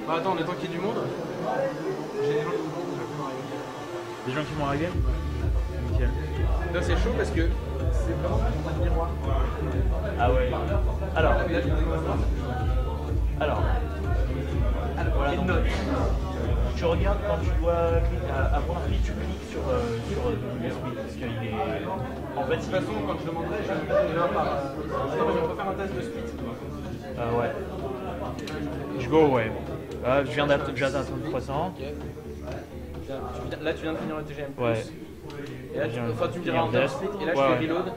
Bon, attends, on est tant qu'il y a du monde. J'ai des gens qui vont arriver. Des gens qui vont arriver. Nickel. Là, c'est chaud parce que c'est vraiment un miroir. Ah ouais. Alors, voilà, donc, tu regardes quand tu dois avoir un clic, tu cliques sur le split parce qu'il est. En fait, De toute façon, quand je demanderai, je vais par. Sinon, on peut faire un test de split. Ouais. Je go, ouais. Je viens d'atteindre 300. Okay. Là, tu viens de finir le TGM. Ouais. Et là, tu me diras en test split. Et là, je fais reload. Ok.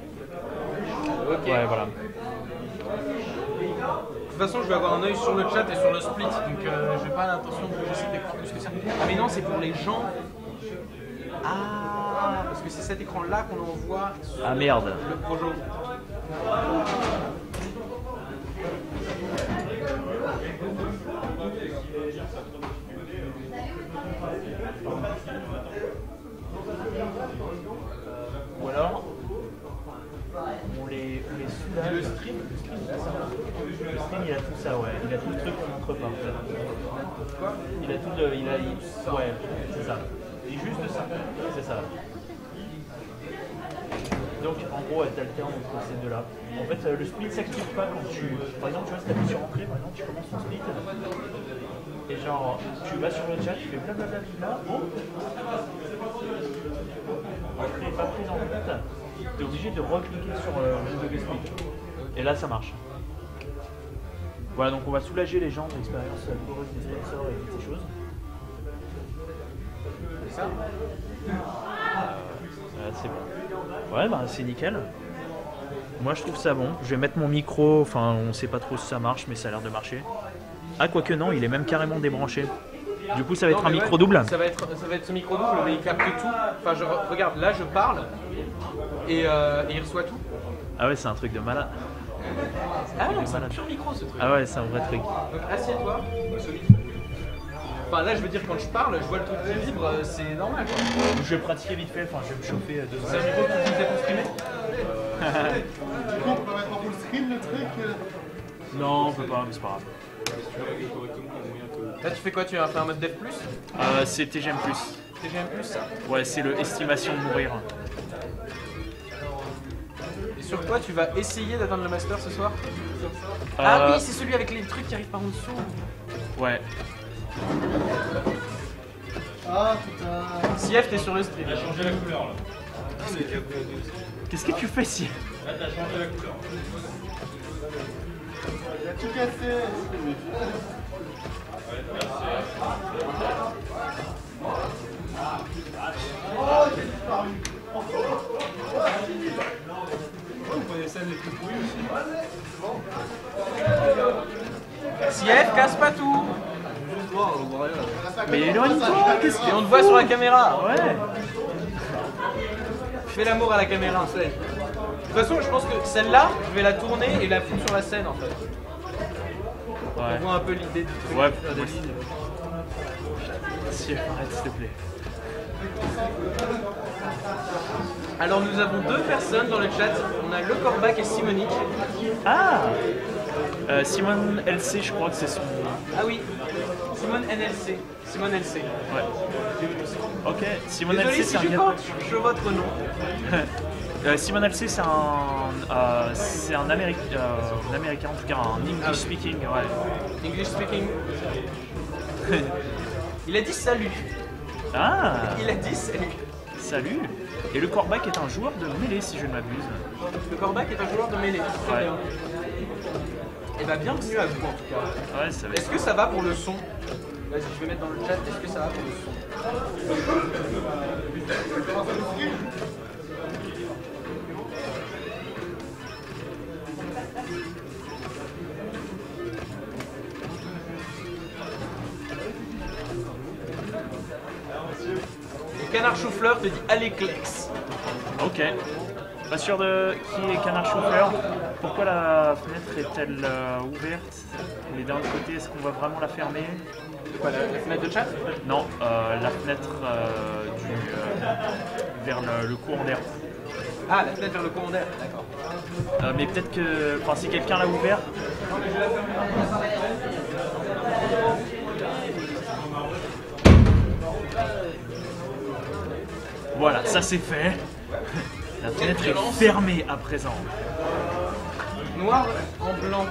Ouais, voilà. De toute façon, je vais avoir un œil sur le chat et sur le split, donc je n'ai pas l'intention de bouger cet écran plus que ça. Ah mais non, c'est pour les gens. Ah, parce que c'est cet écran-là qu'on envoie sur le projo. Ou alors, on les soulage. Le stream, Le stream, il a tout ça, ouais. Il a tout le truc qu'on montre pas, en fait. Quoi? Il a tout le... Ouais, c'est ça. Et juste ça. C'est ça. Donc, en gros, elle t'alterne entre ces deux-là. En fait, le split s'active pas quand tu... Par exemple, tu vois, si t'appuies sur entrée, par exemple, tu commences ton split. Et genre, tu vas sur le chat, tu fais blablabla, oh, entrée n'est pas prise en compte. Tu es obligé de recliquer sur le split. Et là, ça marche. Voilà, donc on va soulager les gens de l'expérience douloureuse des sponsors et toutes ces choses. C'est ça? C'est bon. Ouais, bah c'est nickel. Moi, je trouve ça bon. Je vais mettre mon micro, enfin, on sait pas trop si ça marche, mais ça a l'air de marcher. Ah, quoique non, il est même carrément débranché. Du coup, ça va être un micro double. Ça va être ce micro double, mais il capte tout. Enfin, regarde, là, je parle et il reçoit tout. Ah ouais, c'est un truc de malade. Ah non, c'est un pur micro, ce truc. Ah ouais, c'est un vrai truc. Donc, assieds-toi. Enfin, là, je veux dire, quand je parle, je vois le truc qui vibre, c'est normal, quoi. Je vais pratiquer vite fait, enfin, je vais me chauffer 2 C'est un micro qui utilise pour streamer. Du coup, on peut mettre en full screen le truc. Non, on peut pas, mais c'est pas grave. Là, tu fais quoi? Tu vas faire un mode dev plus? C'est TGM+. TGM plus, ça. Ouais, c'est le estimation de mourir. Et sur quoi tu vas essayer d'atteindre le master ce soir? Ah oui, c'est celui avec les trucs qui arrivent par en dessous. Ouais. Ah putain. Sief, t'es sur le stream. Il a changé la couleur là. Qu'est-ce que tu fais si? Là, t'as changé la couleur. Il a tout cassé. Oh, j'ai disparu. Vous connaissez les plus pourris aussi. Sief, casse pas tout. Juste voir, on voit rien. Mais éloigne-toi, qu'est-ce que... Et on te voit sur la caméra. Ouais. Fais l'amour à la caméra. De toute façon, je pense que celle-là, je vais la tourner et la foutre sur la scène en fait. Ouais. On voit un peu l'idée du truc. Ouais, des ouais. lignes. Si, arrête s'il te plaît. Alors nous avons deux personnes dans le chat. On a Le Corbac et Simonique. Ah Simone LC, je crois que c'est son... Ah oui, Simone NLC. Simone LC. Ouais. Ok, Simone Désolé LC, si c'est un je gars... corche votre nom. Simone LC, c'est un Américain, en tout cas un English speaking, ouais. English speaking. Il a dit salut. Ah Il a dit salut. Salut. Et le Corbac est un joueur de mêlée, si je ne m'abuse. Le Corbac est un joueur de mêlée. Très Ouais. bien. Et bah bienvenue à vous en tout cas. Ouais, ça va Est-ce que ça va pour le son? Vas-y, je vais mettre dans le chat. Est-ce que ça va pour le son? Et Canard Chou-Fleur te dit allez Clex. Ok. Pas sûr de qui est Canard Chauffeur. Pourquoi la fenêtre est-elle ouverte? Et d'un autre côté, est-ce qu'on va vraiment la fermer? Quoi, la fenêtre de chat? Non, la fenêtre vers le courant d'air. Ah, la fenêtre vers le courant d'air, d'accord. Mais peut-être que, enfin, si quelqu'un l'a ouvert. ça c'est fait. La fenêtre est fermée à présent. Noir en blanc.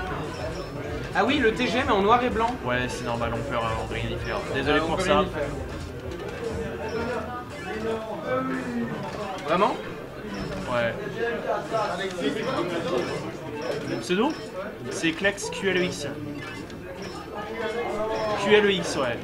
Ah oui, le TGM est en noir et blanc. Ouais, c'est normal, on peut rien y faire. Désolé On pour peut ça. rien y faire. Vraiment? Ouais. Mon pseudo? C'est Klex QLEX. QLEX, ouais.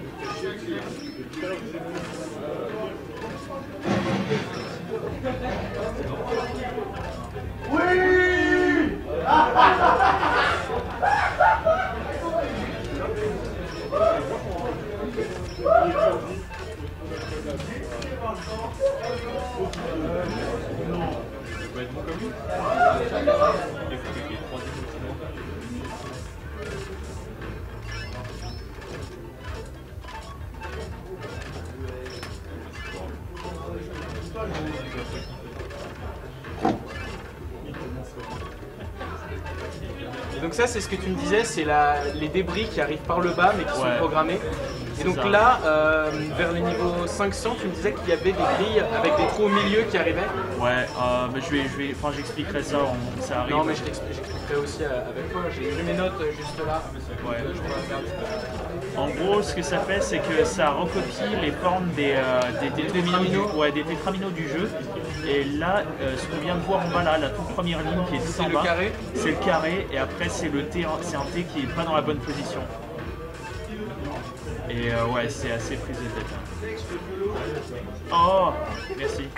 Et donc ça, c'est ce que tu me disais, c'est les débris qui arrivent par le bas mais qui sont Ouais. programmés. Et donc ça. là, vers le niveau 500, tu me disais qu'il y avait des grilles avec des trous au milieu qui arrivaient. Ouais, mais enfin j'expliquerai ça, ça arrive. Non, mais j'expliquerai aussi avec toi. J'ai mes notes juste là. Ouais. Je pourrais regarder. En gros, ce que ça fait, c'est que ça recopie les formes des tétraminaux, des tétraminaux du jeu. Et là, ce qu'on vient de voir en bas, là, la toute première ligne qui est tout en C'est le bas, carré. c'est le carré. Et après, c'est le T, c'est un T qui est pas dans la bonne position. Et ouais, c'est assez prise de tête. Oh, merci.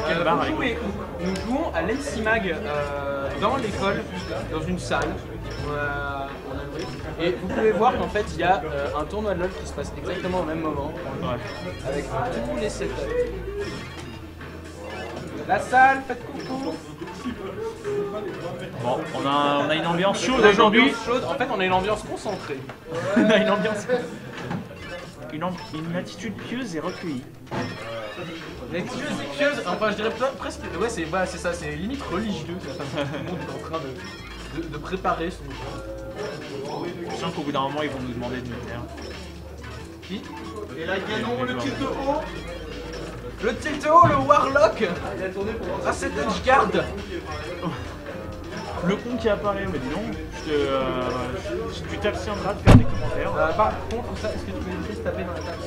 Quelle barre avec nous jouons à l'Ensimag dans l'école, dans une salle. Et vous pouvez voir qu'en fait il y a un tournoi de LoL qui se passe exactement au même moment Ouais. avec tous les setups. La salle, faites coucou. Bon, on a une ambiance chaude On a une aujourd'hui. ambiance chaude. En fait, on a une ambiance concentrée. On a une ambiance. Une attitude pieuse et recueillie. Pieuse, enfin je dirais presque. Ouais, c'est ça, c'est limite religieux. Tout le monde est en train de préparer son jeu. Je sens qu'au bout d'un moment, ils vont nous demander de nous taire. Qui? Et là, Ganon, le tilt haut. Le Tilto, le Warlock. Ah, c'est Edgeguard. Le con qui apparaît, mais dis donc, tu t'abstiendras de faire des commentaires. Par contre, ça, est-ce que tu peux juste taper dans la table?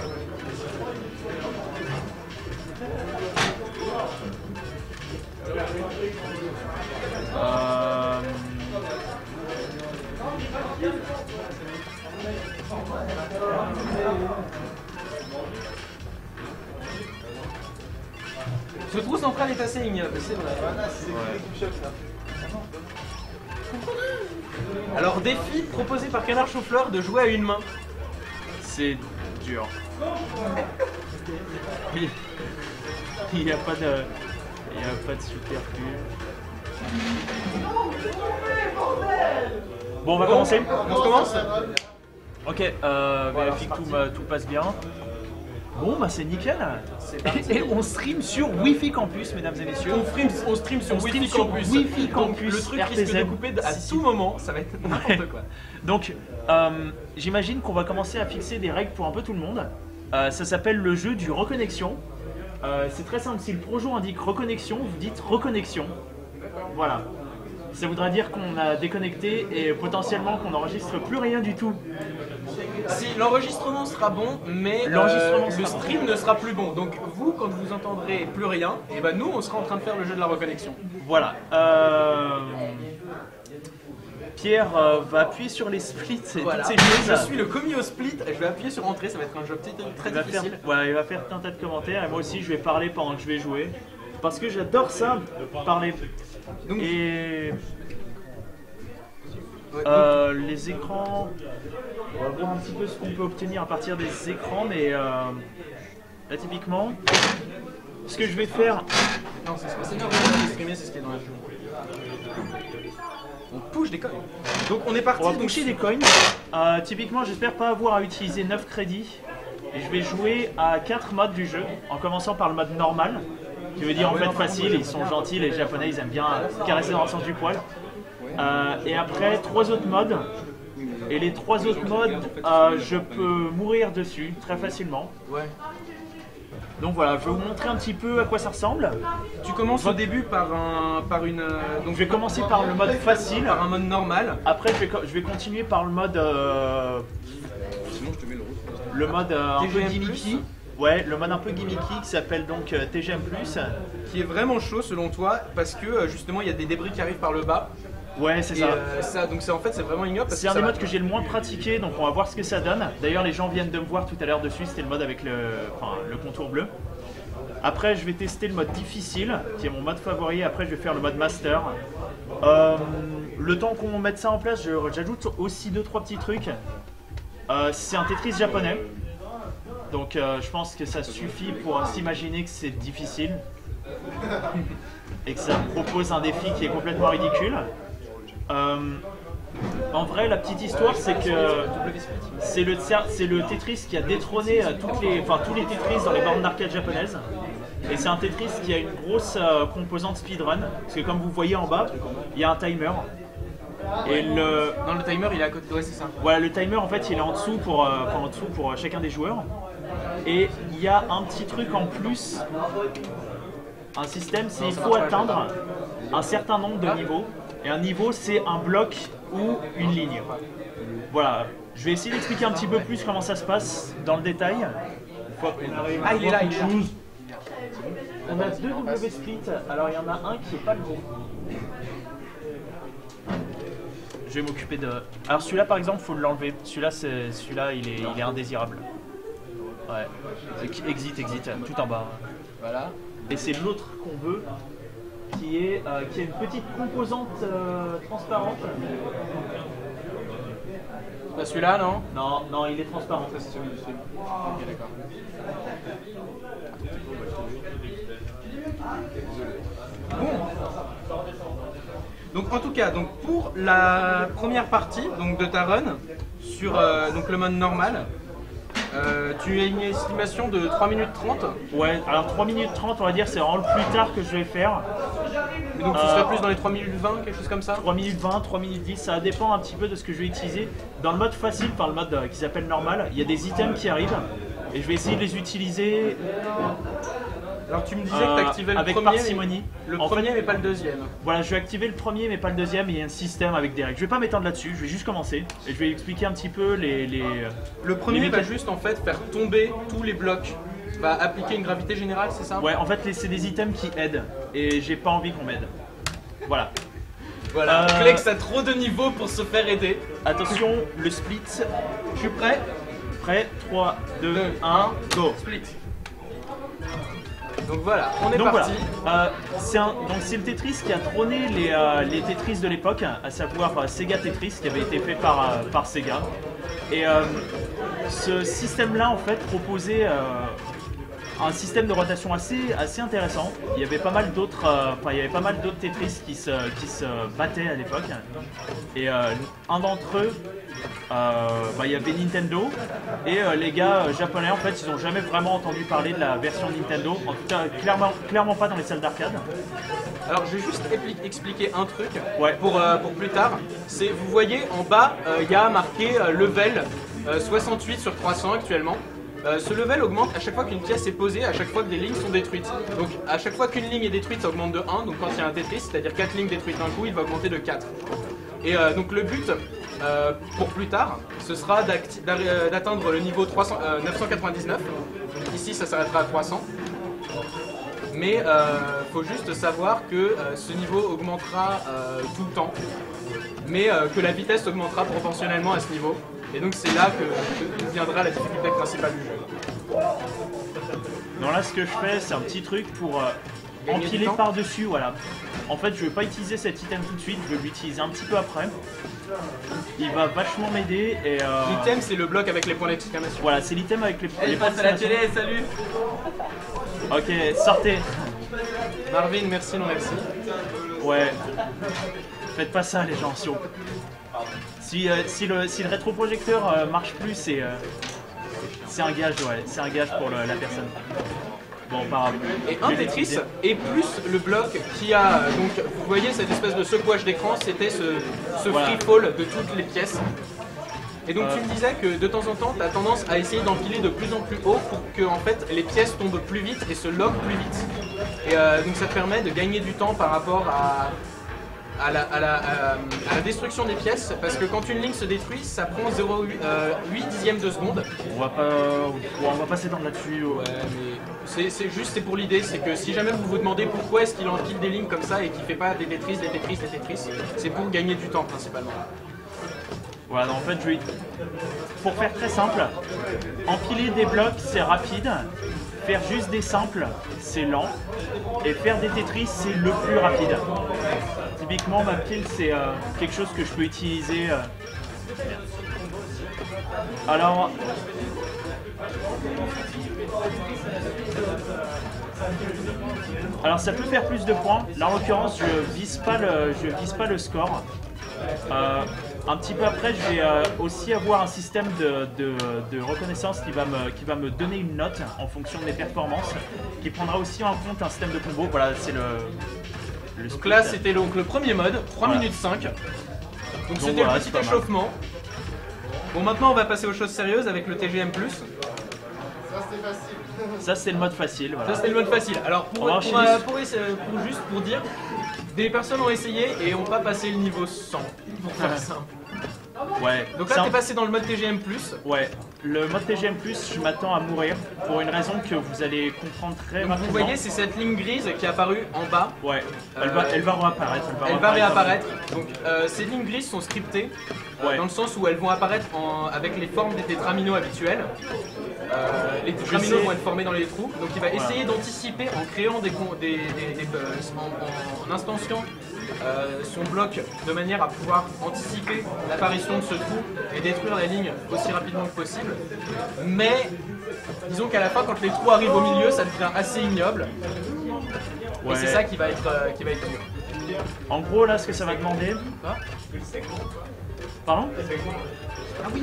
Ce trou central est assez ignoble, c'est vrai. Alors, défi proposé par Canard Chou-Fleur de jouer à une main. C'est dur. Il n'y a pas de superflu. Bon, on va commencer. On commence? Ok, vérifie que tout passe bien. Bon, bah c'est nickel. Et on stream sur Wi-Fi Campus, mesdames et messieurs. On stream sur Wi-Fi sur Campus. Wi-Fi Donc, Campus, le truc risque RTZ. de couper à tout moment, ça va être n'importe quoi. Donc, j'imagine qu'on va commencer à fixer des règles pour un peu tout le monde. Ça s'appelle le jeu du reconnexion. C'est très simple, si le projo indique reconnexion, vous dites reconnexion. Voilà. Ça voudra dire qu'on a déconnecté et potentiellement qu'on n'enregistre plus rien du tout. Si l'enregistrement sera bon, mais L'enregistrement le sera stream ne sera plus bon. Donc vous, quand vous entendrez plus rien, et ben nous, on sera en train de faire le jeu de la reconnexion. Voilà. Pierre va appuyer sur les splits et Voilà. toutes ces choses. Je suis le commis au split, et je vais appuyer sur entrée, ça va être un jeu très Il va faire, difficile. voilà, il va faire un tas de commentaires et moi aussi je vais parler pendant que je vais jouer. Parce que j'adore ça, parler. Donc, Et ouais, les écrans, on va voir un petit peu ce qu'on peut obtenir à partir des écrans, mais là typiquement, ce que je vais faire, non, c'est ce que Seigneur de streamer, c'est ce qui est dans la jeu. On push des coins. Donc on est parti. on va donc, toucher des coins. Typiquement, j'espère pas avoir à utiliser 9 crédits. Et je vais jouer à 4 modes du jeu, en commençant par le mode normal, qui veut dire en fait facile, ils sont gentils, les japonais ils aiment bien caresser dans le sens du poil. Et après 3 autres modes, et les 3 autres modes je peux mourir dessus très facilement. Ouais. Donc voilà, je vais vous montrer un petit peu à quoi ça ressemble. Tu commences au début par une. Donc Je vais commencer par le mode facile. par un mode normal. Après, je vais continuer par le mode. Sinon, je te mets le rouge. Le mode un peu TGM+. gimmicky. Ouais, le mode un peu gimmicky qui s'appelle donc TGM+. Qui est vraiment chaud selon toi parce que justement il y a des débris qui arrivent par le bas. Ouais, c'est Et ça. donc c'est en fait c'est vraiment ignoble parce C'est que un ça des va- modes que j'ai le moins pratiqué, donc on va voir ce que ça donne. D'ailleurs, les gens viennent de me voir tout à l'heure dessus, c'était le mode avec le contour bleu. Après, je vais tester le mode difficile, qui est mon mode favori. Après, je vais faire le mode master. Le temps qu'on mette ça en place, j'ajoute aussi 2-3 petits trucs. C'est un Tetris japonais. Donc, je pense que ça suffit pour s'imaginer que c'est difficile. Et que ça propose un défi qui est complètement ridicule. En vrai, la petite histoire, c'est que c'est le Tetris qui a détrôné tous les Tetris dans les bornes d'arcade japonaises. Et c'est un Tetris qui a une grosse composante speedrun, parce que comme vous voyez en bas, il y a un timer. Et Dans le timer il est à côté. Ouais c'est ça. voilà, le timer en fait il est en dessous pour chacun des joueurs. Et il y a un petit truc en plus, un système, c'est il faut atteindre un certain nombre de niveaux. Et un niveau c'est un bloc ou une ligne. Voilà, je vais essayer d'expliquer un petit peu plus comment ça se passe dans le détail. Une fois qu'on arrive à Ah il est là, il est là. On a deux W split, alors il y en a un qui est pas le bon. Je vais m'occuper de. Alors celui-là par exemple, faut l'enlever. Celui-là, il est indésirable. Ouais. Exit, tout en bas. Voilà. Et c'est l'autre qu'on veut, qui a une petite composante transparente. Bah, celui-là non. Non, il est transparent. Ok d'accord. Donc en tout cas, donc pour la première partie donc de ta run sur donc le mode normal, tu as une estimation de 3 minutes 30. Ouais, alors 3 minutes 30, on va dire, c'est vraiment le plus tard que je vais faire. Et donc tu serais plus dans les 3 minutes 20, quelque chose comme ça. 3 minutes 20, 3 minutes 10, ça dépend un petit peu de ce que je vais utiliser. Dans le mode facile, par le mode qui s'appelle normal, il y a des items qui arrivent et je vais essayer de les utiliser Alors tu me disais que tu activais le avec premier, parcimonie. le En premier fait, mais pas le deuxième. voilà, je vais activer le premier mais pas le deuxième et il y a un système avec des règles. Je vais pas m'étendre là-dessus, je vais juste commencer et je vais expliquer un petit peu Le premier les va méca- juste en fait faire tomber tous les blocs, va appliquer une gravité générale, c'est ça? Ouais, en fait, c'est des items qui aident et j'ai pas envie qu'on m'aide. Voilà. Voilà, Flex a trop de niveaux pour se faire aider. Attention, le split. Je suis prêt. Prêt 3, 2, 2, 1, go. Split. Donc voilà, on est Donc parti. voilà, c'est le Tetris qui a trôné les Tetris de l'époque, à savoir Sega Tetris qui avait été fait par Sega. Et ce système-là en fait proposait un système de rotation assez intéressant. Il y avait pas mal d'autres Tetris qui se battaient à l'époque. Et un d'entre eux, il y avait Nintendo. Et les gars japonais, en fait, ils n'ont jamais vraiment entendu parler de la version Nintendo. En tout cas, clairement pas dans les salles d'arcade. Alors je vais juste expliquer un truc Ouais. pour plus tard. C'est, vous voyez en bas, il y a marqué level 68 sur 300 actuellement. Ce level augmente à chaque fois qu'une pièce est posée, à chaque fois que des lignes sont détruites. Donc à chaque fois qu'une ligne est détruite, ça augmente de 1. Donc quand il y a un Tetris, c'est-à-dire 4 lignes détruites d'un coup, il va augmenter de 4. Et donc le but pour plus tard, ce sera d'atteindre le niveau 999. Donc ici ça s'arrêtera à 300. Mais faut juste savoir que ce niveau augmentera tout le temps. Mais que la vitesse augmentera proportionnellement à ce niveau. Et donc c'est là que viendra la difficulté principale du jeu. Non, là, ce que je fais, c'est un petit truc pour Gagner du empiler temps. par-dessus, voilà. En fait, je vais pas utiliser cet item tout de suite, je vais l'utiliser un petit peu après. Il va vachement m'aider et... L'item c'est le bloc avec les points d'exclamation. Voilà, c'est l'item avec les Elle points passe à la d'exclamation. télé, salut. Ok, sortez. Marvin, merci, non merci. Ouais. Faites pas ça, les gens, si le rétroprojecteur marche plus, c'est un gage, ouais. C'est un gage pour la personne. Bon, pas grave. Et un Tetris et plus le bloc qui a, donc vous voyez cette espèce de secouage d'écran, c'était ce Voilà. free fall de toutes les pièces. Et donc tu me disais que de temps en temps, tu as tendance à essayer d'empiler de plus en plus haut pour que en fait, les pièces tombent plus vite et se lockent plus vite. Et donc ça te permet de gagner du temps par rapport à la destruction des pièces, parce que quand une ligne se détruit, ça prend 0,8 dixièmes de seconde. On va pas s'étendre là-dessus. Ouais, mais c'est pour l'idée, c'est que si jamais vous vous demandez pourquoi est-ce qu'il empile des lignes comme ça et qu'il fait pas des Tetris, c'est pour gagner du temps principalement. Voilà, en fait, pour faire très simple, empiler des blocs, c'est rapide. Faire juste des simples, c'est lent. Et faire des Tetris, c'est le plus rapide. Typiquement, ma pile, c'est quelque chose que je peux utiliser. Alors, ça peut faire plus de points. Là, en l'occurrence, je vise pas le score. Un petit peu après, je vais aussi avoir un système de reconnaissance qui va me donner une note en fonction de mes performances, qui prendra aussi en compte un système de combo. Voilà, c'est le donc là, c'était donc le premier mode, 3 minutes 5. Donc c'était le petit échauffement. Bon, maintenant, on va passer aux choses sérieuses avec le TGM+. Ça, c'est facile. Ça, c'est le mode facile. Voilà. Ça, c'était le mode facile. Alors, pour dire, des personnes ont essayé et n'ont pas passé le niveau 100, pour faire simple. Ouais. Donc là, t'es passé dans le mode TGM+. Ouais. Le mode TGM+, je m'attends à mourir pour une raison que vous allez comprendre très rapidement. Vous voyez, c'est cette ligne grise qui est apparue en bas. Ouais. Elle va réapparaître. Elle va réapparaître. Donc ces lignes grises sont scriptées dans le sens où elles vont apparaître avec les formes des tétraminos habituels. Les tétraminos vont être formés dans les trous. Donc il va essayer d'anticiper en créant en instanciant son bloc de manière à pouvoir anticiper l'apparition de ce trou et détruire la ligne aussi rapidement que possible. Mais disons qu'à la fin, quand les trous arrivent au milieu, ça devient assez ignoble. Ouais. Et c'est ça qui va être dur. En gros, là, ce que ça va demander. Pardon? Ah oui.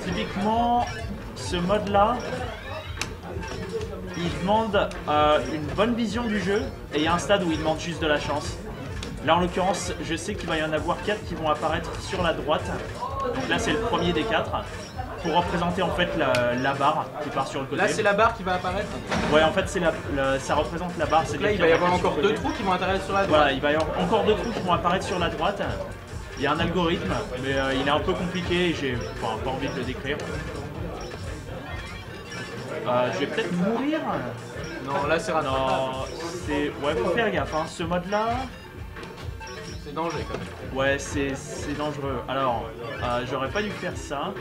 Typiquement, ce mode-là, il demande une bonne vision du jeu et il y a un stade où il demande juste de la chance. Là en l'occurrence, je sais qu'il va y en avoir 4 qui vont apparaître sur la droite. Donc là c'est le premier des 4 pour représenter en fait la barre qui part sur le côté. Là c'est la barre qui va apparaître? Ouais, en fait ça représente la barre. Donc là il va y avoir encore 2 trous qui vont apparaître sur la droite. Voilà, il va y avoir encore 2 trous qui vont apparaître sur la droite. Il y a un algorithme, mais il est un peu compliqué et j'ai pas envie de le décrire. Je vais peut-être mourir. Non, là c'est raté. Non, ouais, faut faire gaffe, hein. Ce mode-là... C'est dangereux quand même. Ouais, c'est dangereux. Alors, j'aurais pas dû faire ça,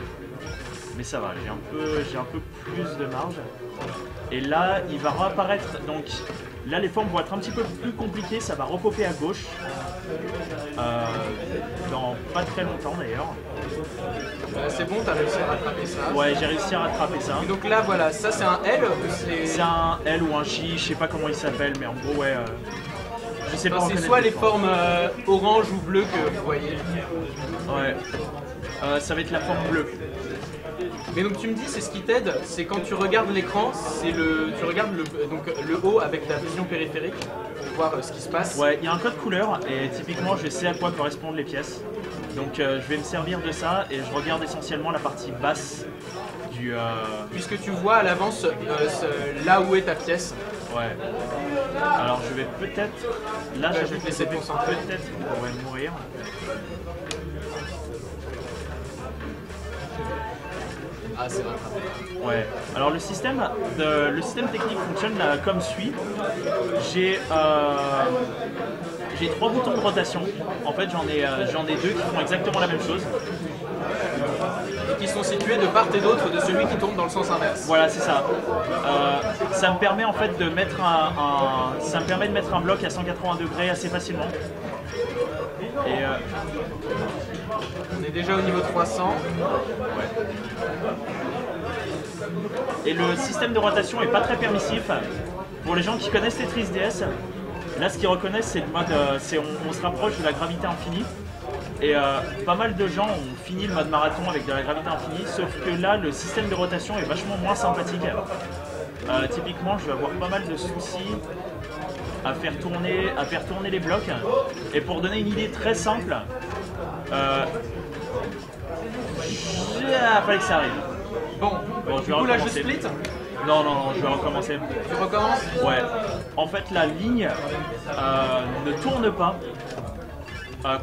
mais ça va, j'ai un peu plus de marge. Et là, il va réapparaître, donc là les formes vont être un petit peu plus compliquées, ça va recopier à gauche. Dans pas très longtemps d'ailleurs. C'est bon, t'as réussi à rattraper ça. Ouais, j'ai réussi à rattraper ça. Et donc là, voilà, ça c'est un L ou c'est un L ou un J, je sais pas comment il s'appelle, mais en gros, ouais. Je sais pas. C'est soit les formes orange ou bleu que vous voyez. Ouais. Ça va être la forme bleue. Mais donc tu me dis, c'est ce qui t'aide, c'est quand tu regardes l'écran, tu regardes le haut avec ta vision périphérique pour voir ce qui se passe. Ouais, il y a un code couleur et typiquement je sais à quoi correspondent les pièces. Donc je vais me servir de ça et je regarde essentiellement la partie basse du... Puisque tu vois à l'avance là où est ta pièce. Ouais. Alors je vais peut-être... Là, je vais te laisser te concentrer. Peut-être qu'il pourrait mourir. Ah, c'est vrai. Ouais. Alors le système technique fonctionne comme suit. J'ai 3 boutons de rotation. En fait, j'en ai 2 qui font exactement la même chose. Et qui sont situés de part et d'autre de celui qui tourne dans le sens inverse. Voilà, c'est ça. Ça me permet en fait de mettre un bloc à 180 degrés assez facilement. Et on est déjà au niveau 300. Ouais. Et le système de rotation est pas très permissif. Pour les gens qui connaissent Tetris DS, là ce qu'ils reconnaissent c'est le mode, on se rapproche de la gravité infinie. Et pas mal de gens ont fini le mode marathon avec de la gravité infinie, sauf que là le système de rotation est vachement moins sympathique. Typiquement je vais avoir pas mal de soucis à faire tourner les blocs. Et pour donner une idée très simple, Fallait que ça arrive. Bon, Bon, du coup là je split. Non, je vais recommencer. Tu recommences. Ouais. En fait, la ligne ne tourne pas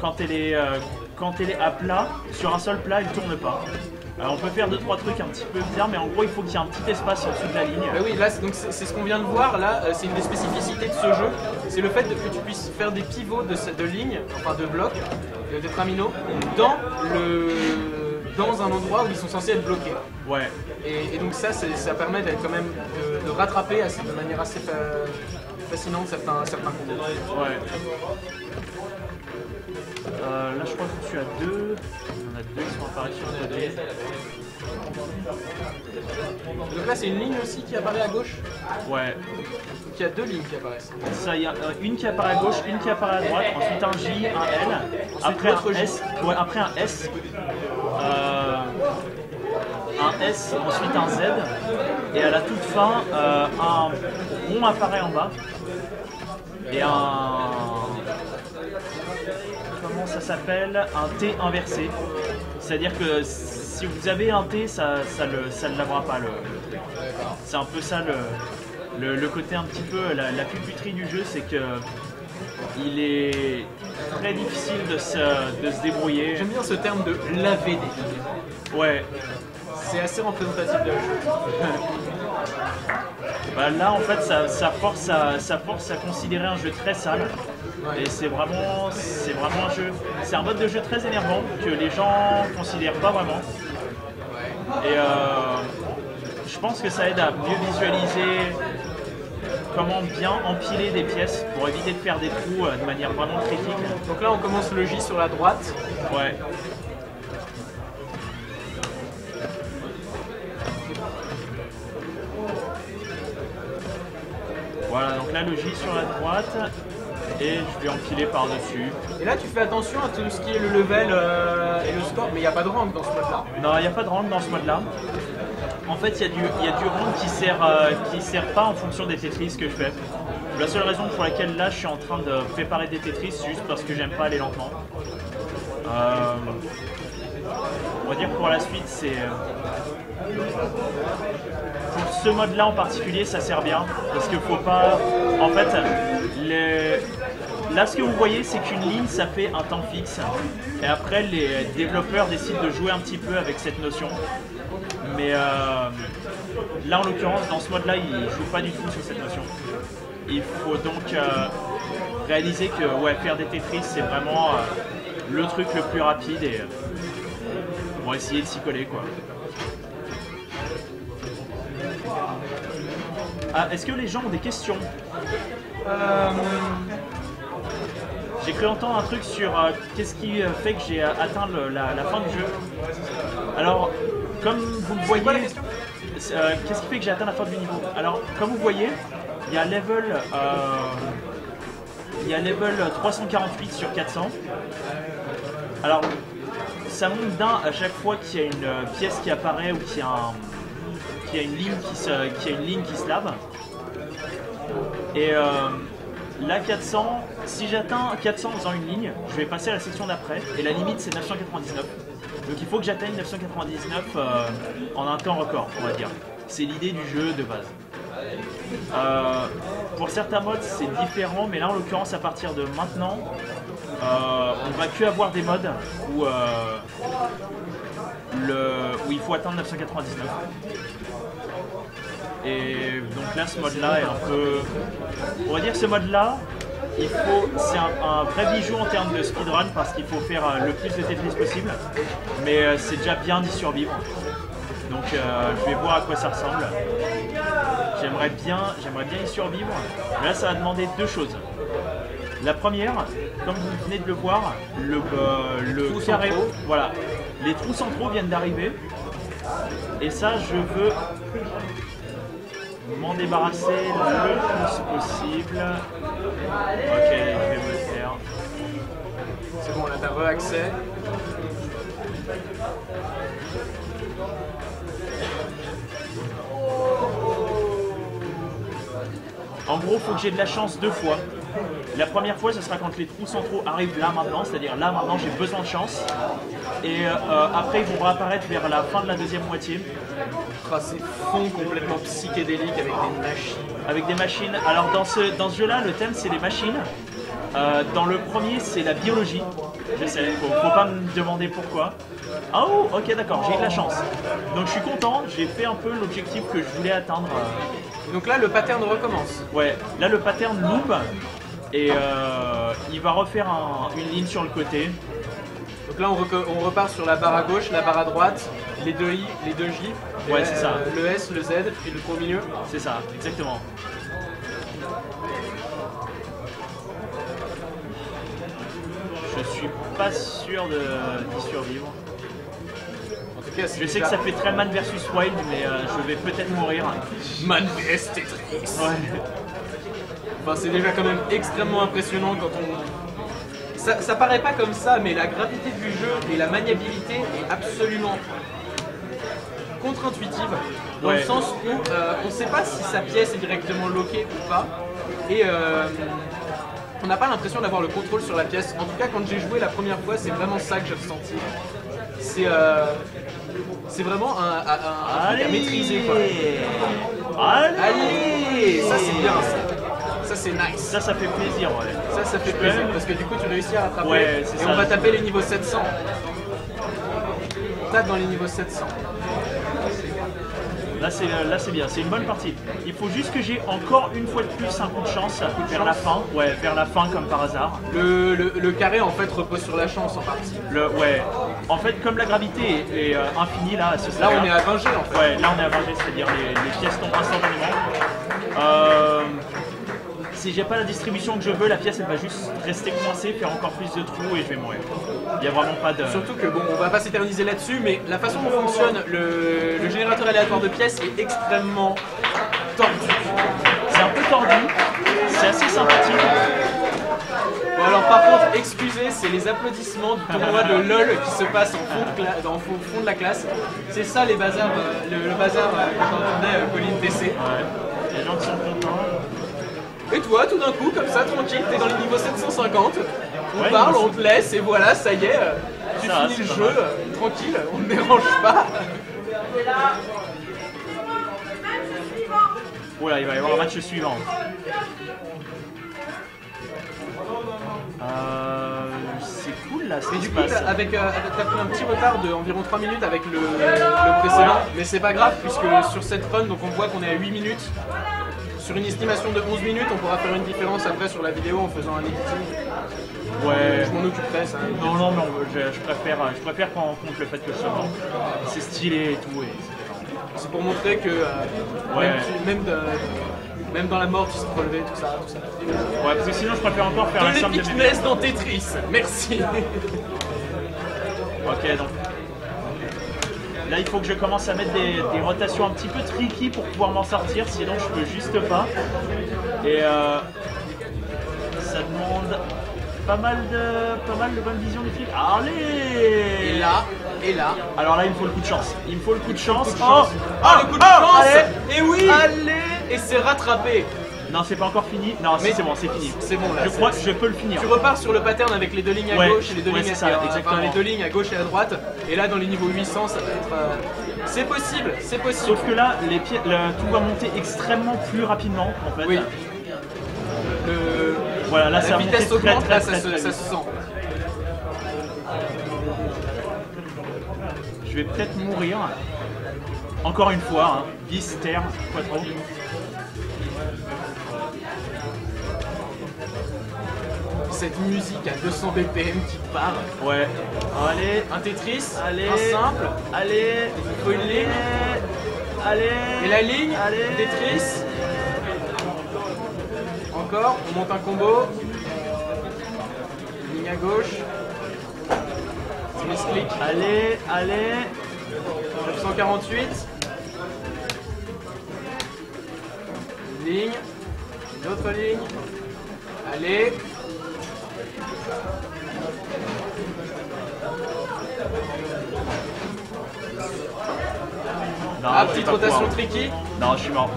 quand elle est à plat. Sur un seul plat, elle tourne pas. On peut faire 2-3 trucs un petit peu bizarres, mais en gros, il faut qu'il y ait un petit espace en dessous de la ligne. Bah oui, là c'est ce qu'on vient de voir. Là, c'est une des spécificités de ce jeu. C'est le fait que tu puisses faire des pivots de lignes, enfin de blocs, de terminaux, dans un endroit où ils sont censés être bloqués. Ouais. Et donc ça permet d'être quand même de rattraper de manière assez fascinante certains combos. Ouais. Là, je crois que je suis à 2. Il y en a 2 qui sont apparus sur le côté. Donc là, c'est une ligne aussi qui apparaît à gauche. Ouais. Donc il y a 2 lignes qui apparaissent. Ça, il y a une qui apparaît à gauche, une qui apparaît à droite, ensuite un J, un L, après un S, ouais, après un S, ensuite un Z, et à la toute fin, un rond apparaît en bas, et comment ça s'appelle, un T inversé. C'est-à-dire que si vous avez un T, ça ne lavera pas le truc. C'est un peu ça le côté un petit peu, la puputerie du jeu, c'est que il est très difficile de se débrouiller. J'aime bien ce terme de laver des lignes. Ouais. C'est assez représentatif de la jeu. Bah là en fait ça force à considérer un jeu très sale. Ouais. Et c'est vraiment un jeu. C'est un mode de jeu très énervant que les gens considèrent pas vraiment. Et je pense que ça aide à mieux visualiser comment bien empiler des pièces pour éviter de faire des trous de manière vraiment critique. Donc là on commence le J sur la droite. Ouais. Voilà, donc là le J sur la droite et je vais empiler par-dessus. Et là tu fais attention à tout ce qui est le level et le score, mais il n'y a pas de rank dans ce mode-là. Non, il n'y a pas de rank dans ce mode-là. En fait, il y a du rank qui sert pas en fonction des Tetris que je fais. La seule raison pour laquelle là je suis en train de préparer des Tetris, c'est juste parce que j'aime pas aller lentement. On va dire pour la suite, c'est... Pour ce mode-là en particulier, ça sert bien. Parce qu'il faut pas... En fait, là ce que vous voyez, c'est qu'une ligne, ça fait un temps fixe. Et après, les développeurs décident de jouer un petit peu avec cette notion. Mais là, en l'occurrence, dans ce mode-là, ils ne jouent pas du tout sur cette notion. Il faut donc réaliser que faire des Tetris, c'est vraiment le truc le plus rapide et on va essayer de s'y coller, quoi. Ah, est-ce que les gens ont des questions? J'ai cru entendre un truc sur qu'est-ce qui fait que j'ai atteint la fin du jeu. Alors, comme vous le voyez, qu'est-ce qui fait que j'ai atteint la fin du niveau? Alors, comme vous voyez, il y a level 348 sur 400. Alors, ça monte d'un à chaque fois qu'il y a une pièce qui apparaît ou qu'il y a une ligne qui se lave. Et là 400, si j'atteins 400 en faisant une ligne, je vais passer à la section d'après et la limite c'est 999. Donc il faut que j'atteigne 999 en un temps record, on va dire. C'est l'idée du jeu de base. Pour certains modes c'est différent, mais là en l'occurrence à partir de maintenant, on va que avoir des modes où il faut atteindre 999. Et donc là, ce mode-là est un peu... On va dire que ce mode-là, c'est un vrai bijou en termes de speedrun parce qu'il faut faire le plus de Tetris possible. Mais c'est déjà bien d'y survivre. Donc je vais voir à quoi ça ressemble. J'aimerais bien y survivre. Mais là, ça va demander deux choses. La première, comme vous venez de le voir, le carré, voilà, les trous centraux viennent d'arriver. Et ça, je veux m'en débarrasser le plus possible. Ok, je vais me le faire. C'est bon, là t'as re-accès. En gros, il faut que j'ai de la chance deux fois. La première fois, ce sera quand les trous centraux arrivent là maintenant, c'est-à-dire là maintenant j'ai besoin de chance. Et après, ils vont réapparaître vers la fin de la deuxième moitié. Ah, c'est fond complètement psychédélique avec des machines. Avec des machines. Alors dans ce jeu-là, le thème c'est les machines. Dans le premier, c'est la biologie. Je sais, faut pas me demander pourquoi. Oh, ok, d'accord, j'ai eu de la chance. Donc je suis content, j'ai fait un peu l'objectif que je voulais atteindre. Donc là, le pattern recommence. Ouais, là le pattern loop. Et il va refaire une ligne sur le côté. Donc là, on repart sur la barre à gauche, la barre à droite, les deux I, les deux J. Ouais, c'est ça. Le S, le Z et le trou au milieu. C'est ça, exactement. Je suis pas sûr d'y survivre. En tout cas, Je sais que ça fait très Man versus Wild, mais je vais peut-être mourir. Man vs Tetris. Ouais. Enfin, c'est déjà quand même extrêmement impressionnant quand on... Ça paraît pas comme ça, mais la gravité du jeu et la maniabilité est absolument contre-intuitive, dans Ouais. le sens où on ne sait pas si sa pièce est directement loquée ou pas, et on n'a pas l'impression d'avoir le contrôle sur la pièce. En tout cas, quand j'ai joué la première fois, c'est vraiment ça que j'ai ressenti. C'est vraiment un truc à maîtriser, quoi. Allez, ça c'est bien, ça c'est nice. Ça fait plaisir, ouais. Ça fait plaisir, parce que du coup tu réussis à rattraper, Ouais, c'est et ça. on va taper les niveaux 700. On tape dans les niveaux 700. Là c'est bien, c'est une bonne partie. Il faut juste que j'ai encore une fois de plus un coup de chance vers la fin. Ouais, vers la fin comme par hasard. Le carré en fait repose sur la chance en partie. Ouais. En fait, comme la gravité est infinie là, à ce Là stade-là. on est à 20 G en fait. Ouais, là on est à 20 G, c'est-à-dire les pièces tombent instantanément. Si j'ai pas la distribution que je veux, la pièce elle va juste rester coincée, faire encore plus de trous et je vais mourir. Il n'y a vraiment pas de... Surtout que bon, on va pas s'éterniser là-dessus, mais la façon dont fonctionne le générateur aléatoire de pièces est extrêmement tordu. C'est un peu tordu, c'est assez sympathique. Bon alors par contre, excusez, c'est les applaudissements du tournoi de LOL qui se passe en fond de la classe. C'est ça les bazars, le bazar que j'entendais Colline DC. Ouais. Les gens qui sont contents. Et toi, tout d'un coup, comme ça, tranquille, t'es dans les niveaux 750, on Ouais, parle, mais on te laisse, et voilà, ça y est, tu Ça, finis le c'est jeu, pas mal. tranquille, on ne dérange pas. Oula, il va y avoir un match suivant. C'est cool là, ce Mais qui du se coup, passe. t'as pris un petit retard de environ 3 minutes avec le précédent, mais c'est pas grave, puisque sur cette run, donc on voit qu'on est à 8 minutes. Sur une estimation de 11 minutes, on pourra faire une différence après sur la vidéo en faisant un editing. Ouais. Je m'en occuperai, ça. Non, mais je préfère prendre en compte le fait que c'est stylé et tout. C'est pour montrer que Ouais. même dans la mort, tu sais te relever, tout ça. Ouais, parce que sinon je préfère encore faire De la somme de mes... l'épicness dans Tetris, merci. Ok, donc là il faut que je commence à mettre des rotations un petit peu tricky pour pouvoir m'en sortir, sinon je peux juste pas. Et ça demande pas mal de bonne vision du film. Allez! Et là. Alors là il me faut le coup de chance. Il me faut le coup de chance. Le coup de chance. Allez. Et oui. Allez! Et c'est rattrapé. Non, c'est pas encore fini. Non, Mais c'est bon, c'est fini. C'est bon là. Je crois que je peux le finir. Tu repars sur le pattern avec les deux lignes à Ouais, gauche et les deux ouais, lignes c'est ça, exactement. les deux lignes à gauche et à droite. Et là dans les niveaux 800, ça va être. C'est possible. Sauf que là, tout va monter extrêmement plus rapidement en fait. Oui. Voilà, là ça La va vitesse monter très, augmente, très, là très, ça très se vite. sent. Je vais peut-être mourir. Encore une fois, hein. Bis, terre, quattro. Cette musique à 200 BPM qui part. Ouais. Allez, Un Tetris, allez, un simple, allez, il faut une ligne. allez. Et la ligne, allez. Tetris. Encore, on monte un combo. Ligne à gauche. Clic. Allez, allez. 948. Ligne. Une autre ligne. Allez. Non, Ah, je vais petite pas rotation pouvoir. tricky. Non, je suis mort.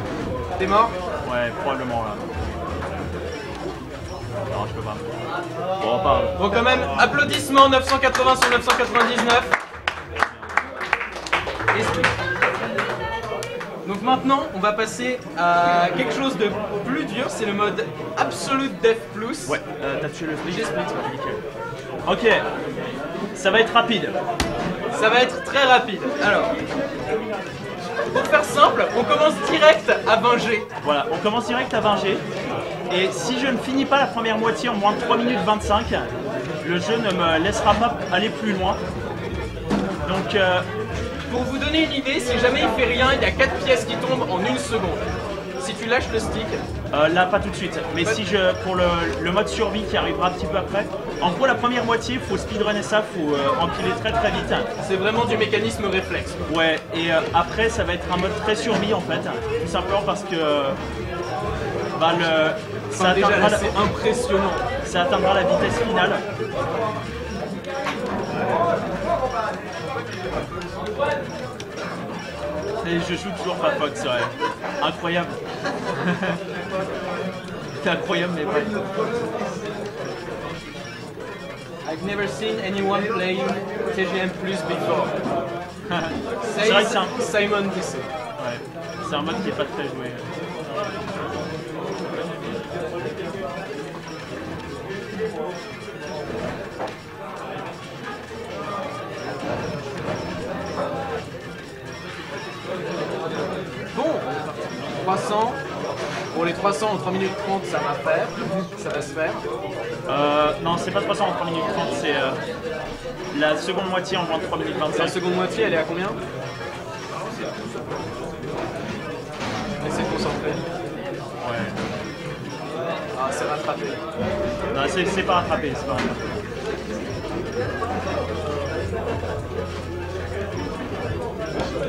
T'es mort? Ouais, probablement là. Non, je peux pas. Bon, on parle. Bon, quand même, applaudissements 980 sur 999. Donc maintenant, on va passer à quelque chose de plus dur, c'est le mode Absolute Death Plus. Ouais, t'as tué le split. J'ai split. Nickel. Ok, ça va être rapide. Ça va être très rapide. Alors, pour faire simple, on commence direct à 20G. Voilà, on commence direct à 20G. Et si je ne finis pas la première moitié en moins de 3 minutes 25, le jeu ne me laissera pas aller plus loin. Donc, Pour vous donner une idée, si jamais il fait rien, il y a 4 pièces qui tombent en 1 seconde. Si tu lâches le stick, là, pas tout de suite. Mais si je, pour le mode survie qui arrivera un petit peu après, en gros, la première moitié, faut speedrunner ça, faut empiler très très vite. c'est vraiment du mécanisme réflexe. Ouais, et après, ça va être un mode très survie en fait. Tout simplement parce que bah, Enfin, déjà là, c'est impressionnant. ça atteindra la vitesse finale. Et je joue toujours pas Fox, ouais. Incroyable. C'est incroyable, mais ouais. I've never seen anyone playing TGM Plus before. C'est vrai que c'est un... Simon DC. Ouais. C'est un mode qui est pas très joué. Bon, 300. Pour les 300 en 3 minutes 30, ça va faire. Ça va se faire. Non, c'est pas 300 en 3 minutes 30, c'est la seconde moitié en moins de 3 minutes La 25. seconde moitié, elle est à combien? Essayez de concentrer. Ouais. Ah, c'est rattrapé. Non, c'est pas rattrapé, c'est pas rattrapé.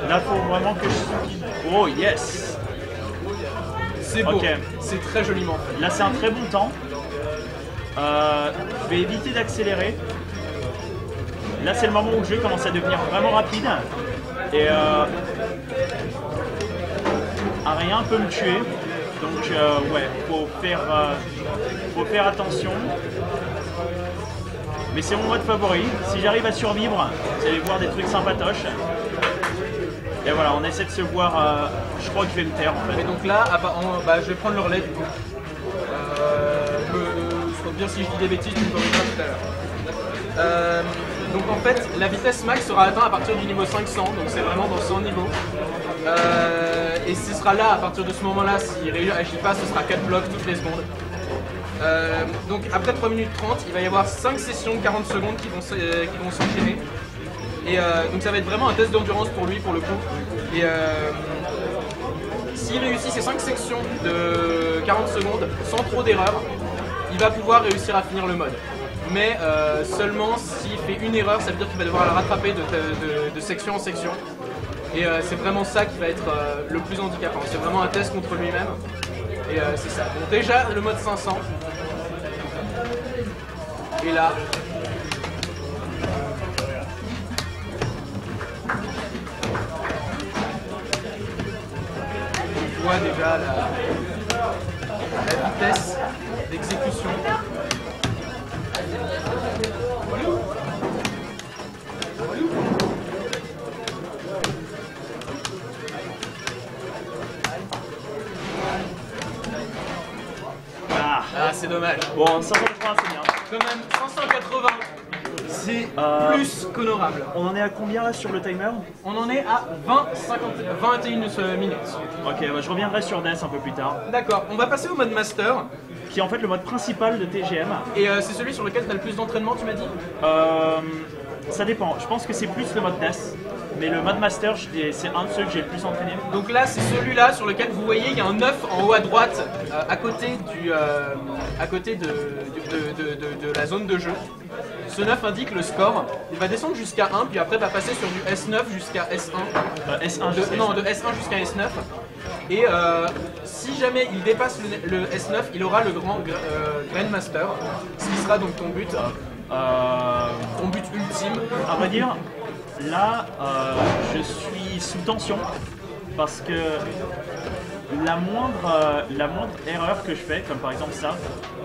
Là, faut vraiment que je... Oh, yes! C'est beau. Ok. C'est très joliment fait. Là, c'est un très bon temps. Je vais éviter d'accélérer. Là, c'est le moment où le jeu commence à devenir vraiment rapide. Et rien peut me tuer. Donc, ouais, faut faire attention. Mais c'est mon mode favori. Si j'arrive à survivre, vous allez voir des trucs sympatoches. Et voilà, on essaie de se voir. Je crois que je vais me taire en fait. Et donc là, je vais prendre le relais du coup. Faut bien si je dis des bêtises, tu me corrigeras tout à l'heure. Donc en fait, la vitesse max sera atteinte à partir du niveau 500, donc c'est vraiment dans 100 niveaux. Et ce sera là, à partir de ce moment-là, s'il réagit pas, ce sera 4 blocs toutes les secondes. Donc après 3 minutes 30, il va y avoir 5 sessions de 40 secondes qui vont s'enchaîner. Et donc ça va être vraiment un test d'endurance pour lui pour le coup. Et s'il réussit ces 5 sections de 40 secondes sans trop d'erreurs, il va pouvoir réussir à finir le mode. Mais seulement s'il fait une erreur, ça veut dire qu'il va devoir la rattraper de section en section. Et c'est vraiment ça qui va être le plus handicapant. C'est vraiment un test contre lui-même. Et c'est ça. Bon, déjà le mode 500. Et là... on voit déjà la vitesse d'exécution. Ah, c'est dommage. Bon, 580 c'est bien. Quand même, 580, c'est plus qu'honorable. On en est à combien là sur le timer? On en est à 21 minutes. Ok, bah, je reviendrai sur Death un peu plus tard. D'accord, on va passer au mode master. Qui est en fait le mode principal de TGM. Et c'est celui sur lequel tu as le plus d'entraînement, tu m'as dit? Ça dépend, je pense que c'est plus le mode Death. Mais le mode Master, c'est un de ceux que j'ai le plus entraîné. Donc là, c'est celui-là sur lequel vous voyez, il y a un 9 en haut à droite, à côté de la zone de jeu. Ce 9 indique le score. Il va descendre jusqu'à 1, puis après va passer sur du S9 jusqu'à S1. De S1 jusqu'à S9. Et si jamais il dépasse le S9, il aura le grand Grandmaster, ce qui sera donc ton but. Ton but ultime. À vrai dire, là, je suis sous tension parce que la moindre erreur que je fais, comme par exemple ça,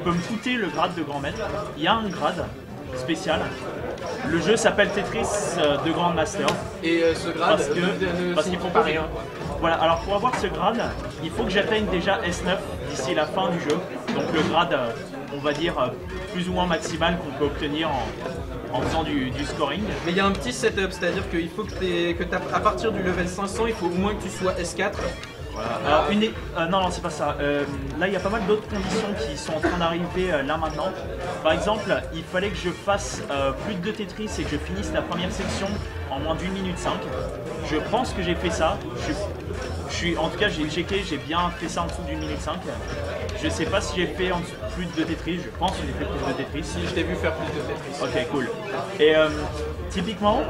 peut me coûter le grade de grand maître. Il y a un grade spécial. Le jeu s'appelle Tetris de Grand Master. Et ce grade parce qu'ils font pas rien. Voilà, alors pour avoir ce grade, il faut que j'atteigne déjà S9 d'ici la fin du jeu. Donc le grade, on va dire, plus ou moins maximal qu'on peut obtenir en faisant du scoring. Mais il y a un petit setup, c'est-à-dire qu'il faut à partir du level 500, il faut au moins que tu sois S4. Voilà. Alors, non, c'est pas ça. Là, il y a pas mal d'autres conditions qui sont en train d'arriver là maintenant. Par exemple, il fallait que je fasse plus de 2 Tetris et que je finisse la première section en moins d'1 minute 5. Je pense que j'ai fait ça. En tout cas, j'ai checké, j'ai bien fait ça en dessous d'1 minute 5. Je sais pas si j'ai fait en dessous plus de 2 Tetris. Je pense que j'ai fait plus de Tetris. Si, je t'ai vu faire plus de Tetris. Ok, cool. Et typiquement,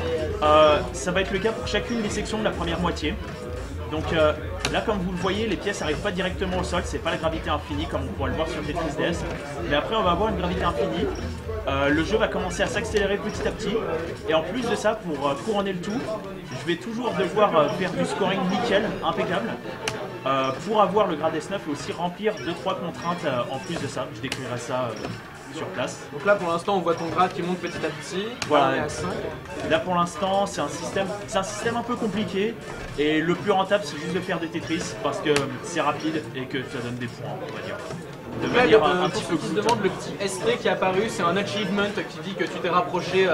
ça va être le cas pour chacune des sections de la première moitié. Donc là, comme vous le voyez, les pièces n'arrivent pas directement au sol, c'est pas la gravité infinie comme on pourrait le voir sur Tetris DS. Mais après, on va avoir une gravité infinie. Le jeu va commencer à s'accélérer petit à petit. Et en plus de ça, pour couronner le tout, je vais toujours devoir faire du scoring nickel, impeccable. Pour avoir le grade S9 et aussi remplir 2-3 contraintes en plus de ça. Je décrirai ça sur place. Donc là pour l'instant on voit ton grade qui monte petit à petit. Voilà. On est à 5. Là pour l'instant c'est un système un peu compliqué et le plus rentable c'est juste de faire des Tetris parce que c'est rapide et que ça donne des points, on va dire. De Donc là, manière un pour petit ceux peu qui se coûte. demandent, le petit ST qui est apparu, c'est un achievement qui dit que tu t'es rapproché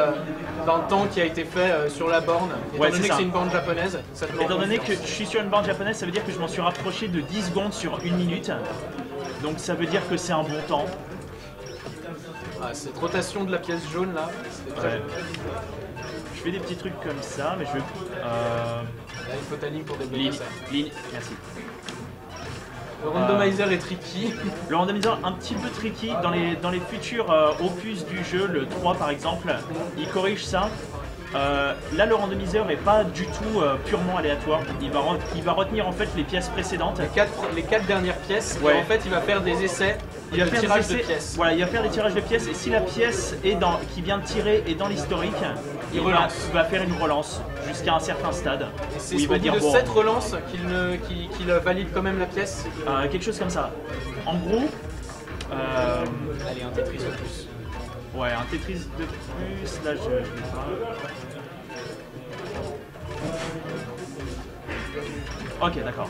dans le temps qui a été fait sur la borne. Étant Ouais, donné c'est que ça. c'est une borne japonaise, ça te met en Étant donné que confiance. je suis sur une borne japonaise, ça veut dire que je m'en suis rapproché de 10 secondes sur 1 minute. Donc ça veut dire que c'est un bon temps. Ah, cette rotation de la pièce jaune là, c'était très Ouais. joli. Je fais des petits trucs comme ça, mais je vais... Là, il faut ta ligne pour débloquer ça. Ligne, merci. Le randomizer est tricky. Le randomizer un petit peu tricky dans les futurs opus du jeu, le 3 par exemple, il corrige ça. Là le randomizer n'est pas du tout purement aléatoire, il va retenir en fait les pièces précédentes. Les quatre dernières pièces, Ouais. et en fait il va faire des essais Il va de faire des tirage de essais- pièces. Voilà, il va faire des tirages de pièces et si la pièce qui vient de tirer est dans l'historique, il va faire une relance jusqu'à un certain stade. Et c'est où il au va bout dire de bon, 7 relances qu'il valide quand même la pièce. quelque chose comme ça. En gros, Allez, un Tetris en plus. ouais, un Tetris de plus, là je l'ai pas. Ok, d'accord.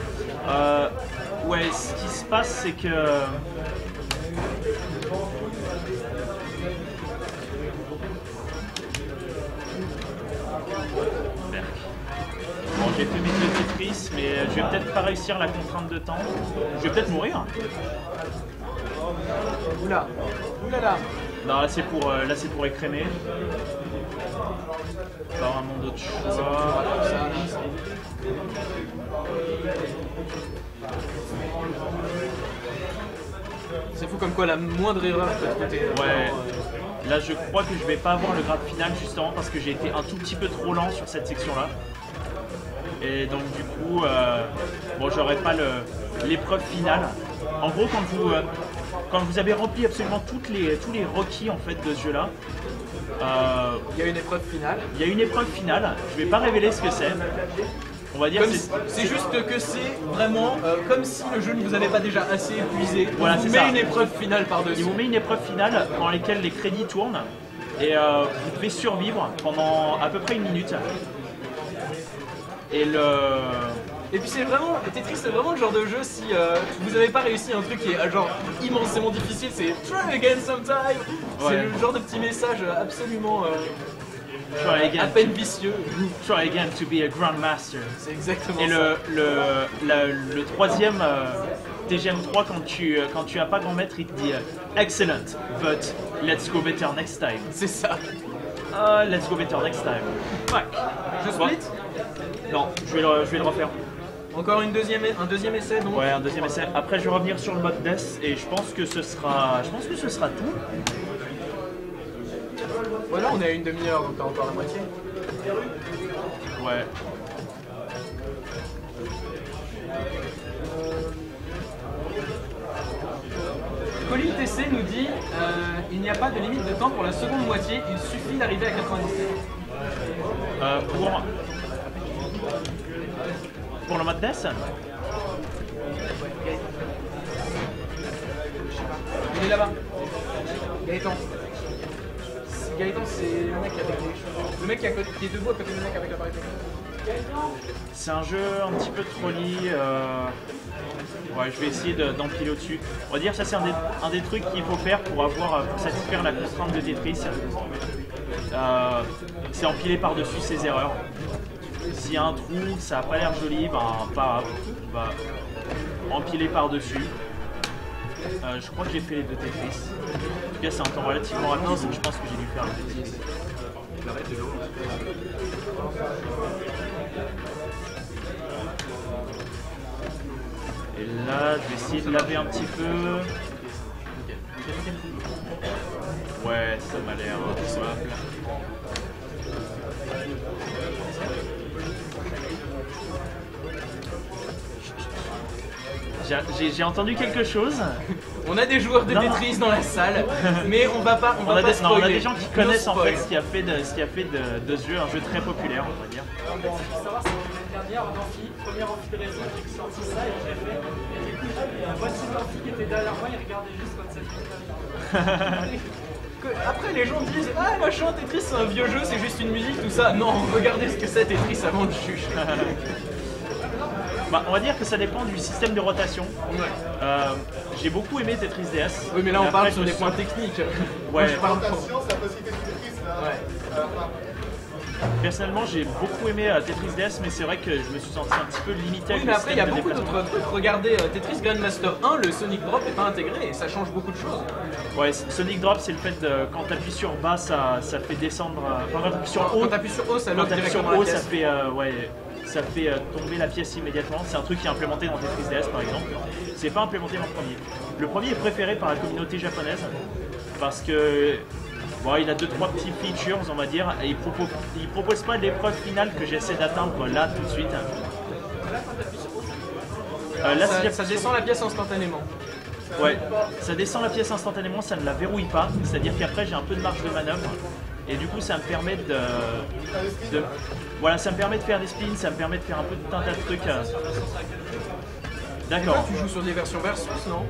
Ouais, ce qui se passe, c'est que... Berk. Bon, j'ai fait mes 2 Tetris, mais je vais peut-être pas réussir la contrainte de temps. Je vais peut-être mourir. Oula, oulala. Non, là c'est pour écrémer. Pas vraiment d'autre choix. C'est fou comme quoi la moindre erreur peut te coûter. Ouais. Là, je crois que je vais pas avoir le grade final justement parce que j'ai été un tout petit peu trop lent sur cette section-là. Et donc du coup, bon, j'aurai pas l'épreuve finale. En gros, quand vous avez rempli absolument tous les requis en fait de ce jeu-là, Il y a une épreuve finale. il y a une épreuve finale. Je vais pas révéler ce que c'est. On va dire Comme que c'est juste que c'est vraiment comme si le jeu ne vous avait pas déjà assez épuisé. Voilà, On vous c'est met ça. une épreuve finale par-dessus. il vous met une épreuve finale dans laquelle les crédits tournent et vous devez survivre pendant à peu près 1 minute. Et Et puis c'est vraiment, Tetris c'est vraiment le genre de jeu si vous n'avez pas réussi un truc qui est genre immensément difficile, c'est try again sometime. C'est Ouais. le genre de petit message absolument Try again. à peine vicieux. Try again to be a grandmaster. C'est exactement Et ça. le troisième TGM 3 quand tu as pas grand maître, il te dit excellent, but let's go better next time. C'est ça. Let's go better next time. Fuck. Je split. Non, je vais le refaire. Encore un deuxième essai donc. Ouais, un deuxième essai. Après, je vais revenir sur le mode Death et je pense que ce sera tout. Voilà, on est à une demi-heure donc t'as encore la moitié. Ouais. Colin TC nous dit il n'y a pas de limite de temps pour la seconde moitié, il suffit d'arriver à 97. Pour le mode Death, Je sais pas. Il est là-bas. Gaëtan. Gaëtan, c'est le mec avec les choses. Le mec qui est debout à côté du mec avec l'appareil photo. C'est un jeu un petit peu trolley. Ouais, je vais essayer d'empiler au-dessus. On va dire ça c'est un des trucs qu'il faut faire pour satisfaire la contrainte de Tetris. C'est empiler par-dessus ses erreurs. S'il y a un trou, ça n'a pas l'air joli, ben pas grave. On va empiler par-dessus. Je crois que j'ai fait les deux Tetris. En tout cas, c'est un temps relativement rapide, donc je pense que j'ai dû faire les deux Tetris. Et là, je vais essayer de laver un petit peu. Ouais, ça m'a l'air simple. J'ai entendu quelque chose. On a des joueurs de Tetris dans la salle, mais on va pas spoiler. On a des gens qui connaissent en fait ce qui a fait de ce jeu un jeu très populaire, on va dire. Ce qu'il faut savoir, c'est que l'année dernière, en amphi, première amphi de réseau, j'ai sorti ça et je l'ai fait. Et du coup, il y a un voici d'amphi qui était derrière moi, il regardait juste quand ça finit. Après, les gens disent ah machin, Tetris c'est un vieux jeu, c'est juste une musique, tout ça. Non, regardez ce que c'est Tetris avant le juge. Bah, on va dire que ça dépend du système de rotation. Ouais. J'ai beaucoup aimé Tetris DS. Oui, mais là on parle sur des points techniques. Ouais. Je parle pas. Rotation, c'est la possibilité de Tetris là. Ouais. Personnellement, j'ai beaucoup aimé Tetris DS, mais c'est vrai que je me suis senti un petit peu limité Oui, avec mais le après il y a système de beaucoup déplacement. d'autres trucs. Regardez Tetris Grandmaster 1, le Sonic Drop est pas intégré et ça change beaucoup de choses. Ouais, Sonic Drop, c'est le fait de quand t'appuies sur bas, ça fait descendre. Enfin, quand t'appuies sur haut, Quand t'appuies sur haut, ça quand lock t'appuies sur directement la haut, ça pièce. fait ça fait tomber la pièce immédiatement. C'est un truc qui est implémenté dans Tetris DS par exemple. C'est pas implémenté dans le premier. Le premier est préféré par la communauté japonaise parce que bon, il a 2-3 petits features, on va dire, et il propose pas l'épreuve finale que j'essaie d'atteindre là tout de suite. Là, Ça descend la pièce instantanément. Ouais, ça descend la pièce instantanément, ça ne la verrouille pas, c'est-à-dire qu'après j'ai un peu de marge de manœuvre et du coup ça me permet voilà, ça me permet de faire des spins, ça me permet de faire un peu de tas de trucs. D'accord. Tu joues sur des versions versus, non?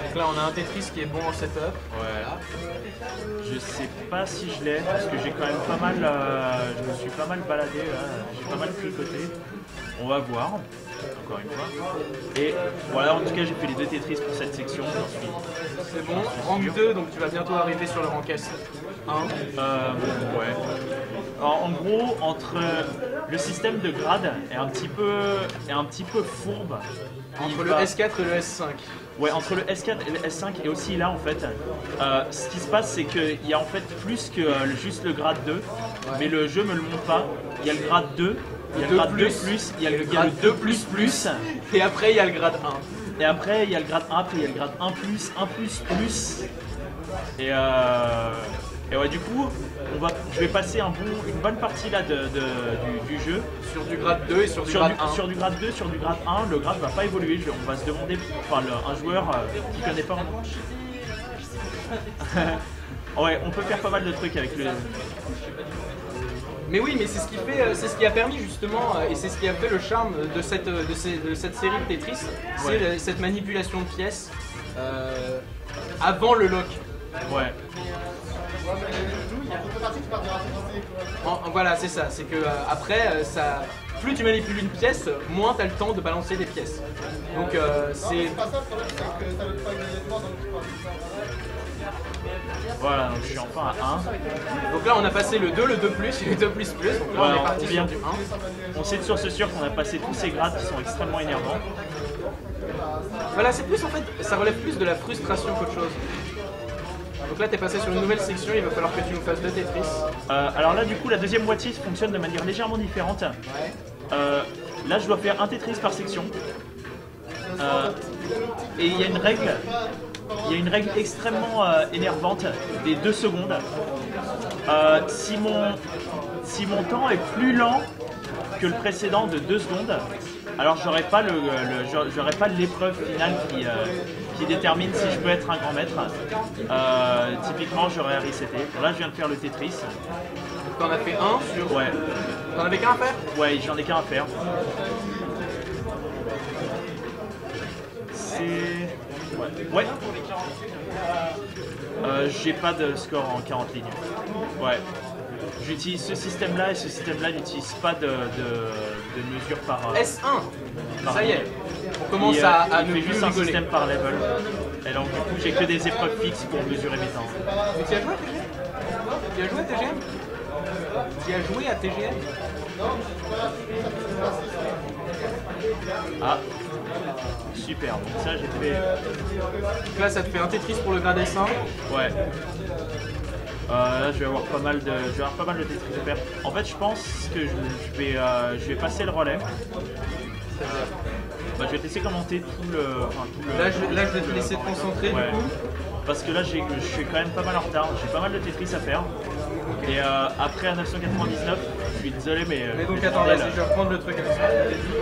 Donc là on a un Tetris qui est bon en setup. Voilà. Je sais pas si je l'ai, parce que j'ai quand même pas mal. Je me suis pas mal baladé là, j'ai pas mal tricoté. On va voir, encore une fois. Et voilà, en tout cas j'ai fait les deux Tetris pour cette section, j'en suis. C'est bon. Rank 2, donc tu vas bientôt arriver sur le rank S1. Ouais. Alors, en gros, entre le système de grade est un petit peu fourbe. Entre le S4 et le S5. Ouais, entre le S4 et le S5 et aussi là en fait, ce qui se passe c'est qu'il y a en fait plus que juste le grade 2, mais le jeu me le montre pas. Il y a le grade 2, il y a le grade 2+, il y a le 2++, Et après il y a le grade 1. et après il y a le grade 1, après il y a le grade 1+, 1++. Et ouais, du coup, je vais passer une bonne partie là du jeu. Sur du grade 2 et sur du grade 1. Sur du grade 2, sur du grade 1, le grade va pas évoluer. On va se demander, enfin un joueur qui connaît pas. Ouais, on peut faire pas mal de trucs avec le. Mais oui, mais c'est ce qui a permis justement, et c'est ce qui a fait le charme de cette série de Tetris, c'est cette manipulation de pièces avant le lock. Ouais. Voilà, c'est ça. C'est que après, plus tu manipules une pièce, moins tu as le temps de balancer des pièces. Donc c'est. C'est pas ça, le problème, c'est que ça ne pas immédiatement dans le Voilà, donc je suis enfin à 1. Donc là, on a passé le 2, le 2+, et le 2++. Donc là, Voilà, on est parti bien. sur du 1. On sait de source sûre qu'on a passé tous ces grades qui sont extrêmement énervants. Voilà, c'est plus en fait, ça relève plus de la frustration qu'autre chose. Donc là, t'es passé sur une nouvelle section, il va falloir que tu nous fasses deux Tetris. Alors là, du coup, la deuxième moitié fonctionne de manière légèrement différente. Là, je dois faire un Tetris par section. Et il y a une règle extrêmement énervante des 2 secondes. Si mon temps est plus lent que le précédent de 2 secondes, Alors j'aurais pas j'aurais pas l'épreuve finale qui détermine si je peux être un grand maître. Typiquement j'aurais à resetter. Là je viens de faire le Tetris. T'en as fait un sur. Ouais. T'en avais qu'un à faire? Ouais, j'en ai qu'un à faire. C'est... Ouais. J'ai pas de score en 40 lignes. Ouais. J'utilise ce système-là et ce système-là n'utilise pas de mesure par... S1. par Ça y est. On commence il à fait ne plus juste un rigoler. système par level. Et donc du coup j'ai que des épreuves fixes pour mesurer mes temps. Mais tu as joué à TGM? Tu as joué à TGM? Tu as joué à TGM? Ah, super, donc ça j'ai fait... Donc là ça te fait un Tetris pour le grade S1. Ouais. Là je vais avoir pas mal de Tetris à faire. En fait je pense que je vais passer le relais. Bah, je vais te laisser commenter tout le... Là je vais te laisser te concentrer Ouais. du coup. Parce que là je suis quand même pas mal en retard, j'ai pas mal de Tetris à faire. Et après à 999, je suis désolé mais... Mais donc je vais attends, demander vas-y, je vais reprendre le truc avec ce que je t'ai dit.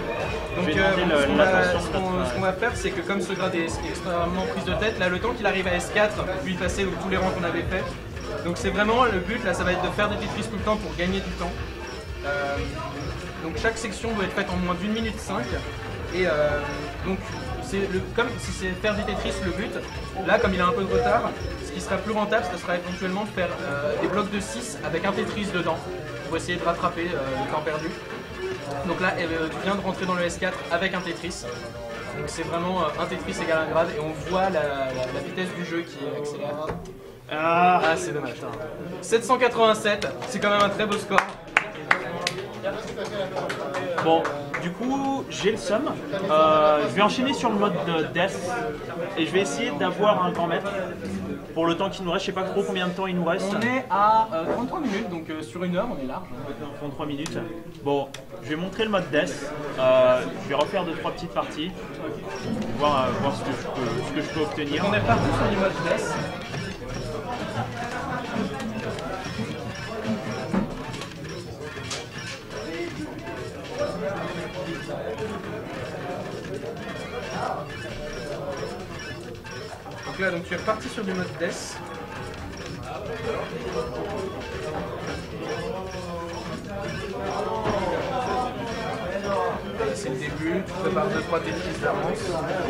Donc Je vais demander l'attention de notre- ce qu'on va faire, c'est que comme ce grade est extrêmement prise de tête, là le temps qu'il arrive à S4, puis passer tous les rangs qu'on avait fait. Donc c'est vraiment le but, là ça va être de faire des Tetris tout le temps pour gagner du temps. Donc chaque section doit être faite en moins d'1 minute 5. Et donc comme si c'est faire du Tetris le but, là comme il a un peu de retard, ce qui sera plus rentable, ce sera éventuellement de faire des blocs de 6 avec un Tetris dedans, pour essayer de rattraper le temps perdu. Donc là, tu viens de rentrer dans le S4 avec un Tetris. Donc c'est vraiment un Tetris égale un grade et on voit la vitesse du jeu qui accélère. Ah, c'est dommage. 787, c'est quand même un très beau score. Bon, du coup, j'ai le seum. Je vais enchaîner sur le mode de Death et je vais essayer d'avoir un grand maître pour le temps qu'il nous reste. Je sais pas trop combien de temps il nous reste. On est à 33 minutes, donc sur une heure, on est large. 33 minutes. Bon, je vais montrer le mode Death. Je vais refaire 2-3 petites parties, voir ce que je peux obtenir. On est parti sur du mode Death. Donc là, donc tu es reparti sur du mode Death. C'est le début, tu prépares 2-3 Tetris d'avance.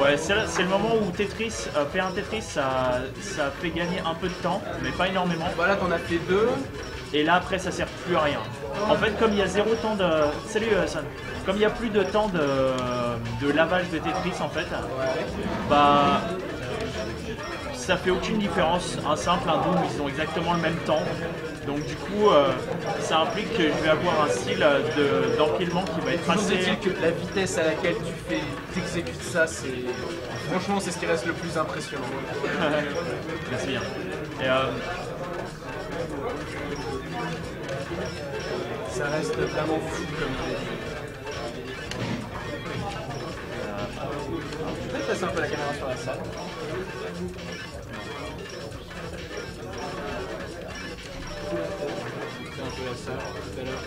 Ouais, c'est le moment où Tetris, faire un Tetris, ça fait gagner un peu de temps, mais pas énormément. Voilà, t'en as fait 2. Et là après ça sert plus à rien. En fait comme il y a zéro temps de... Salut Son. Comme il y a plus de temps de lavage de Tetris en fait, bah ça fait aucune différence. Un simple, un double, ils ont exactement le même temps. Donc du coup ça implique que je vais avoir un style d'empilement qui va être Toujours assez... est-il que la vitesse à laquelle tu exécutes ça, c'est... Franchement, c'est ce qui reste le plus impressionnant. Merci bien. Et Ça reste vraiment fou comme idée. Je vais passer un peu la caméra sur la salle. Un peu la salle tout à l'heure.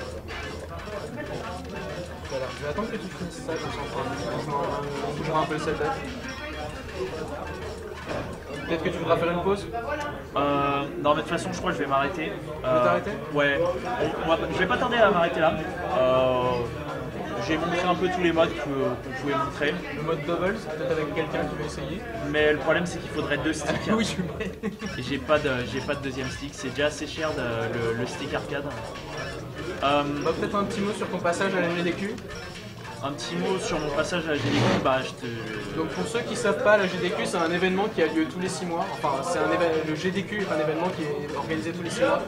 Voilà, je vais attendre que tu finisses ça, comme ça on bougera un peu le setup. Peut-être que tu voudras faire une pause. non mais de toute façon je crois que je vais m'arrêter. Tu veux t'arrêter? Ouais, je vais pas tarder à m'arrêter là. J'ai montré un peu tous les modes qu'on pouvait montrer. Le mode double, c'est peut-être avec quelqu'un qui veut essayer. Mais le problème c'est qu'il faudrait 2 sticks. Oui, je mets. Et j'ai pas de deuxième stick, c'est déjà assez cher le stick arcade. Bah, peut-être un petit mot sur ton passage à la GDQ. Un petit mot sur mon passage à la GDQ, bah je te... Donc pour ceux qui ne savent pas, la GDQ c'est un événement qui a lieu tous les 6 mois. Enfin, le GDQ est un événement qui est organisé tous les 6 mois.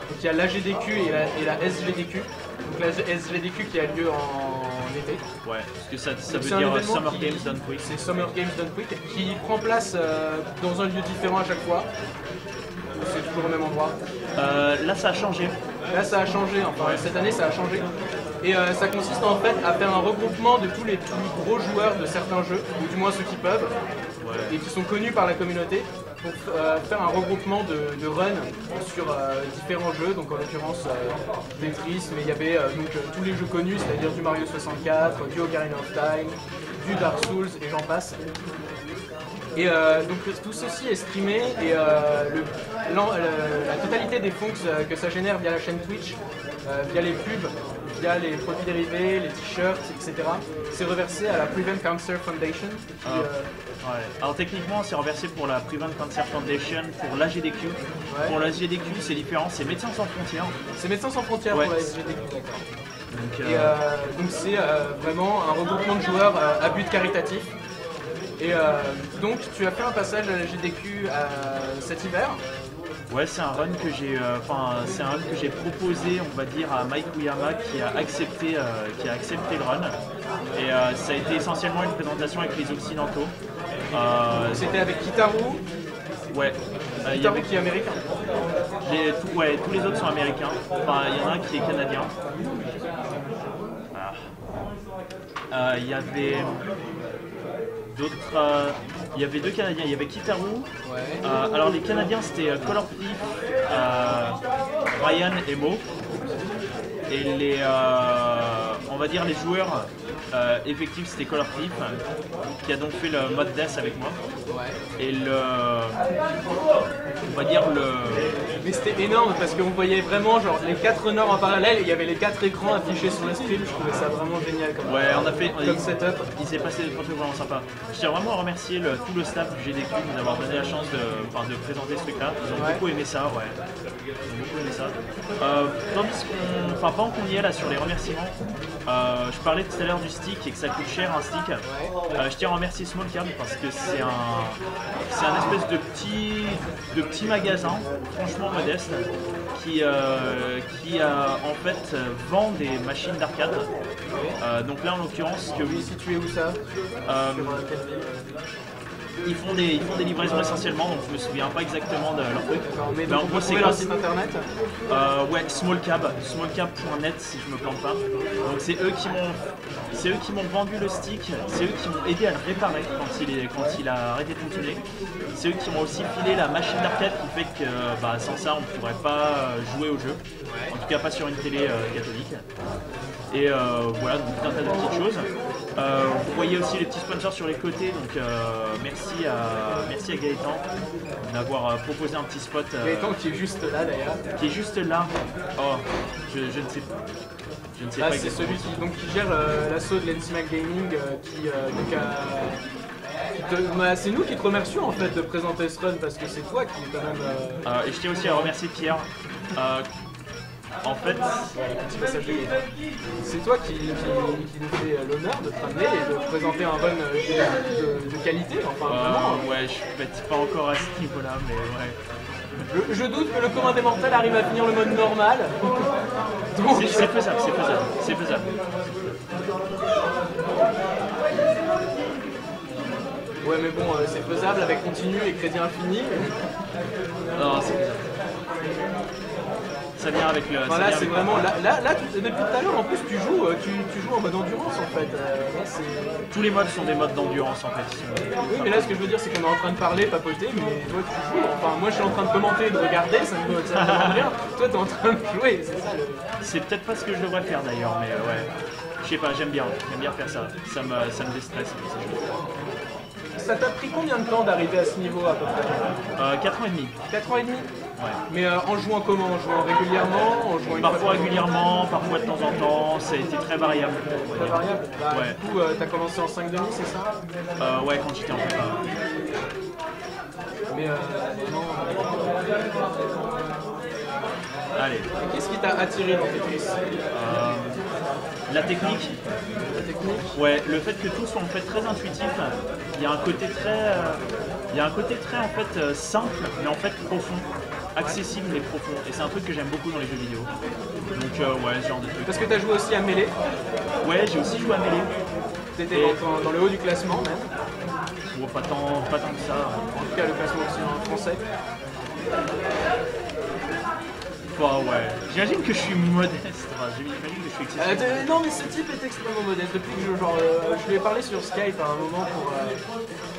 Donc il y a la GDQ et la SGDQ. Donc la SGDQ qui a lieu en été. Ouais, parce que ça Donc, veut c'est un dire événement Summer qui- Games Done Quick. C'est Summer Games Done Quick qui prend place dans un lieu différent à chaque fois. C'est toujours au même endroit. Là ça a changé. Là ça a changé, enfin cette année ça a changé. Et ça consiste en fait à faire un regroupement de tous les plus gros joueurs de certains jeux, ou du moins ceux qui peuvent, et qui sont connus par la communauté. pour faire un regroupement de runs sur différents jeux, donc en l'occurrence Tetris, mais il y avait tous les jeux connus, c'est-à-dire du Mario 64, du Ocarina of Time, du Dark Souls et j'en passe. Et donc tout ceci est streamé et la totalité des fonds que ça génère via la chaîne Twitch, via les pubs, via les produits dérivés, les t-shirts, etc. C'est reversé à la Prevent Cancer Foundation. Ouais. Alors techniquement c'est reversé pour la Prevent Cancer Foundation, pour l'AGDQ. Ouais. Pour l'AGDQ c'est différent, c'est Médecins sans frontières. C'est Médecins sans frontières Ouais. pour la SGDQ, d'accord. Donc, Et donc c'est vraiment un regroupement de joueurs à but caritatif. Et donc tu as fait un passage à la GDQ cet hiver. ouais, c'est un run que j'ai proposé, on va dire, à Mike Uyama qui a accepté le run. Et ça a été essentiellement une présentation avec les Occidentaux. C'était avec Kitaru, Ouais. Kitaru qui est américain. Tous les autres sont américains. Enfin, il y en a un qui est canadien. Il y avait d'autres. Il y avait deux Canadiens. Il y avait Kitaru. Ouais. Alors les Canadiens c'était Color Thief, Ryan et Mo. Et les, on va dire les joueurs effectifs c'était Color Thief qui a donc fait le mode Death avec moi. Ouais. Et on va dire Mais c'était énorme parce qu'on voyait vraiment genre les 4 runners en parallèle et il y avait les 4 écrans affichés sur le stream. Je trouvais ça vraiment génial comme, on a fait comme setup. Il s'est passé des trucs vraiment sympas. Je tiens vraiment à remercier tout le staff du GDQ de nous avoir donné la chance de présenter ce truc-là. Ils ont beaucoup aimé ça, ouais. Ils ont beaucoup aimé ça. Pendant qu'on y est là sur les remerciements, je parlais tout à l'heure du stick et que ça coûte cher un stick. Je tiens à remercier Small Cab parce que c'est un espèce de petit magasin, franchement modeste, qui en fait vend des machines d'arcade. Donc là en l'occurrence que Oui, situé où ça? ils font des livraisons essentiellement, donc je me souviens pas exactement de leur truc. Mais en donc on gros peut c'est trouver leur site internet. Ouais, smallcab.net si je me plante pas. Donc c'est eux qui m'ont vendu le stick, c'est eux qui m'ont aidé à le réparer quand il a arrêté de fonctionner. C'est eux qui m'ont aussi filé la machine d'arcade qui fait que sans ça on ne pourrait pas jouer au jeu. En tout cas pas sur une télé catholique. Et voilà, donc tout un tas de petites choses. Vous voyez aussi les petits sponsors sur les côtés, donc merci à Gaëtan d'avoir proposé un petit spot. Gaëtan qui est juste là d'ailleurs. Qui est juste là. Oh, je ne sais pas. Je ne sais pas C'est exactement. celui qui gère l'assaut de l'Ensimac Gaming c'est nous qui te remercions en fait de présenter ce run parce que c'est toi qui est quand même. Et je tiens aussi à remercier Pierre. En fait, Petit passage de Gaëtan. C'est toi qui nous fait l'honneur de te ramener et de présenter un run de qualité. Enfin vraiment. ouais, je suis peut-être pas encore à ce niveau-là, mais ouais. Je doute que le commun des mortels arrive à finir le mode normal. Donc, C'est faisable. ouais mais bon, c'est faisable avec continu et crédit infini. Non, c'est faisable. Ça vient avec le. Enfin, là c'est vraiment là depuis tout à l'heure en plus tu joues en mode endurance en fait. Là, Tous les modes sont des modes d'endurance en fait. oui mais là ce que je veux dire c'est qu'on est en train de parler, papoter, mais toi tu joues. Enfin moi je suis en train de commenter et de regarder, ça me demande rien. Toi t'es en train de jouer, c'est ça le. C'est peut-être pas ce que je devrais faire d'ailleurs, mais ouais. Je sais pas, j'aime bien faire ça. Ça me déstresse. Ça t'a pris combien de temps d'arriver à ce niveau à peu près 4 ans et demi. 4 ans et demi. Ouais. Mais en jouant comment? En jouant régulièrement? En jouant une Parfois fois régulièrement, parfois de temps en temps, ça a été très variable. Très variable. Ouais. Du coup t'as commencé en 5 demi, c'est ça? Ouais, quand j'étais en prépa. Mais vraiment. Allez. Et qu'est-ce qui t'a attiré dans Tetris? La technique. La technique? Ouais, le fait que tout soit en fait très intuitif. Il y a un côté très en fait simple, mais en fait profond. Accessible mais profond. Et c'est un truc que j'aime beaucoup dans les jeux vidéo. Donc ouais, ce genre de truc. Parce que t'as joué aussi à Melee. Ouais, j'ai aussi joué à Melee. T'étais dans le haut du classement même. Bon, pas tant que ça. En tout cas le classement aussi en français. Enfin, ouais. J'imagine que je suis modeste. Enfin, j'imagine que je suis excessivement. Non mais ce type est extrêmement modeste. Depuis que je lui ai parlé sur Skype à un moment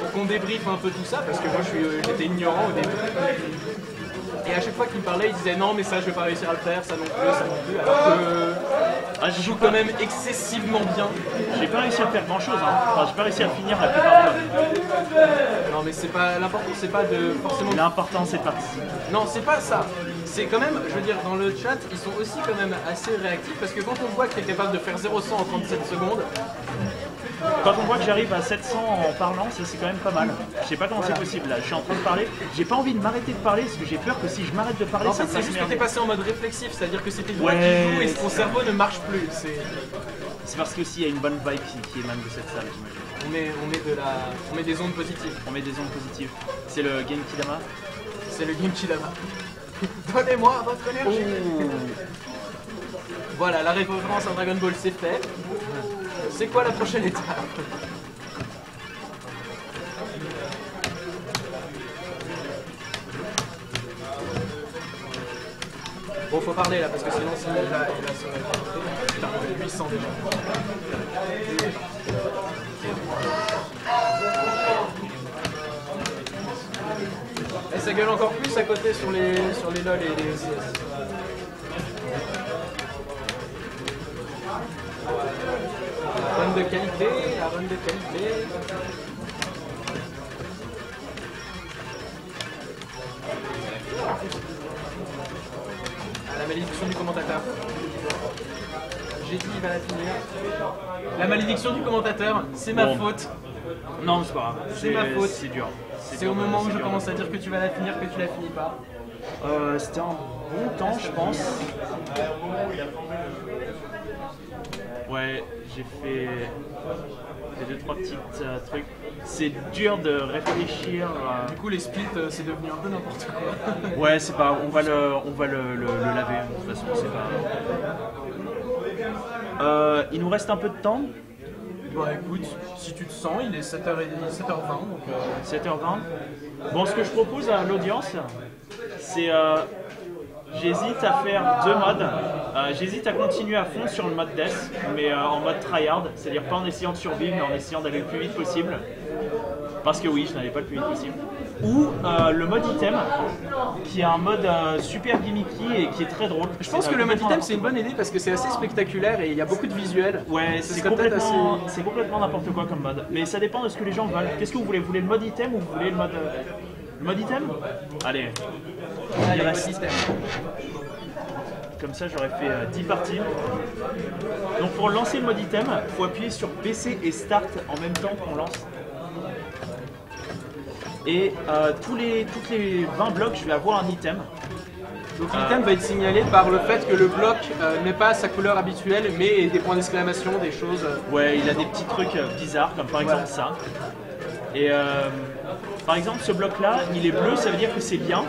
pour qu'on débriefe un peu tout ça, parce que moi j'étais ignorant au début. Et à chaque fois qu'il me parlait, il disait non mais ça je vais pas réussir à le faire, ça non plus, ça non plus. Alors que je joue quand même excessivement bien. J'ai pas réussi à faire grand chose, hein. Enfin, j'ai pas réussi à finir la plupart des modes. Non mais c'est pas l'important, c'est pas de forcément. L'important c'est de participer. Non, c'est pas ça. C'est quand même, je veux dire, dans le chat, ils sont aussi quand même assez réactifs parce que quand on voit que tu es capable de faire 0-100 en 37 secondes, Quand on voit que j'arrive à 700 en parlant, ça c'est quand même pas mal. Je sais pas comment c'est possible là, je suis en train de parler. J'ai pas envie de m'arrêter de parler parce que j'ai peur que si je m'arrête de parler, en ça fait, me c'est fasse juste que t'es merder. passé en mode réflexif, c'est-à-dire que c'était toi Ouais. qui joue et ton cerveau ne marche plus. C'est parce que aussi il y a une bonne vibe qui émane de cette salle, j'imagine. On met des ondes positives. On met des ondes positives. C'est le Genki Dama. C'est le Genki Dama. Donnez-moi votre énergie. Voilà, la référence à Dragon Ball c'est fait. C'est quoi la prochaine étape? Bon, faut parler là, parce que sinon, si déjà, et là, ça va être... Putain, 800 déjà. Et ça gueule encore plus à côté sur les LOL et les CS. La run de qualité, la run de qualité. La malédiction du commentateur. J'ai dit il va la finir. La malédiction du commentateur, c'est ma faute. Non, c'est pas grave. C'est ma faute. C'est dur. C'est au moment où je commence à dire que tu vas la finir que tu la finis pas. C'était un bon temps, je pense. Ouais, j'ai fait 2-3 petits trucs. C'est dur de réfléchir. Du coup, les splits, c'est devenu un peu n'importe quoi. Ouais, c'est pas. On va le laver. De toute façon, c'est pas. Il nous reste un peu de temps. Bah écoute, si tu te sens, il est 7h20, 7h20 donc... 7h20. Bon, ce que je propose à l'audience, c'est... j'hésite à faire 2 modes. J'hésite à continuer à fond sur le mode Death, mais en mode tryhard, c'est-à-dire pas en essayant de survivre, mais en essayant d'aller le plus vite possible. Parce que oui, je n'allais pas le plus vite possible. Ou le mode item, qui est un mode super gimmicky et qui est très drôle. Je pense que le mode item c'est une bonne idée parce que c'est assez spectaculaire et il y a beaucoup de visuels. Ouais, c'est complètement n'importe quoi comme mode. Mais ça dépend de ce que les gens veulent. Qu'est-ce que vous voulez? Vous voulez le mode item ou vous voulez le mode item? Allez. Allez, Il mode reste. item. Comme ça, j'aurais fait 10 parties. Donc pour lancer le mode item, il faut appuyer sur PC et Start en même temps qu'on lance. Et toutes les 20 blocs, je vais avoir un item. Donc l'item va être signalé par le fait que le bloc n'est pas sa couleur habituelle mais des points d'exclamation, des choses... Ouais, il a des petits trucs bizarres, comme par exemple ça. Et par exemple, ce bloc-là, il est bleu, ça veut dire que c'est bien.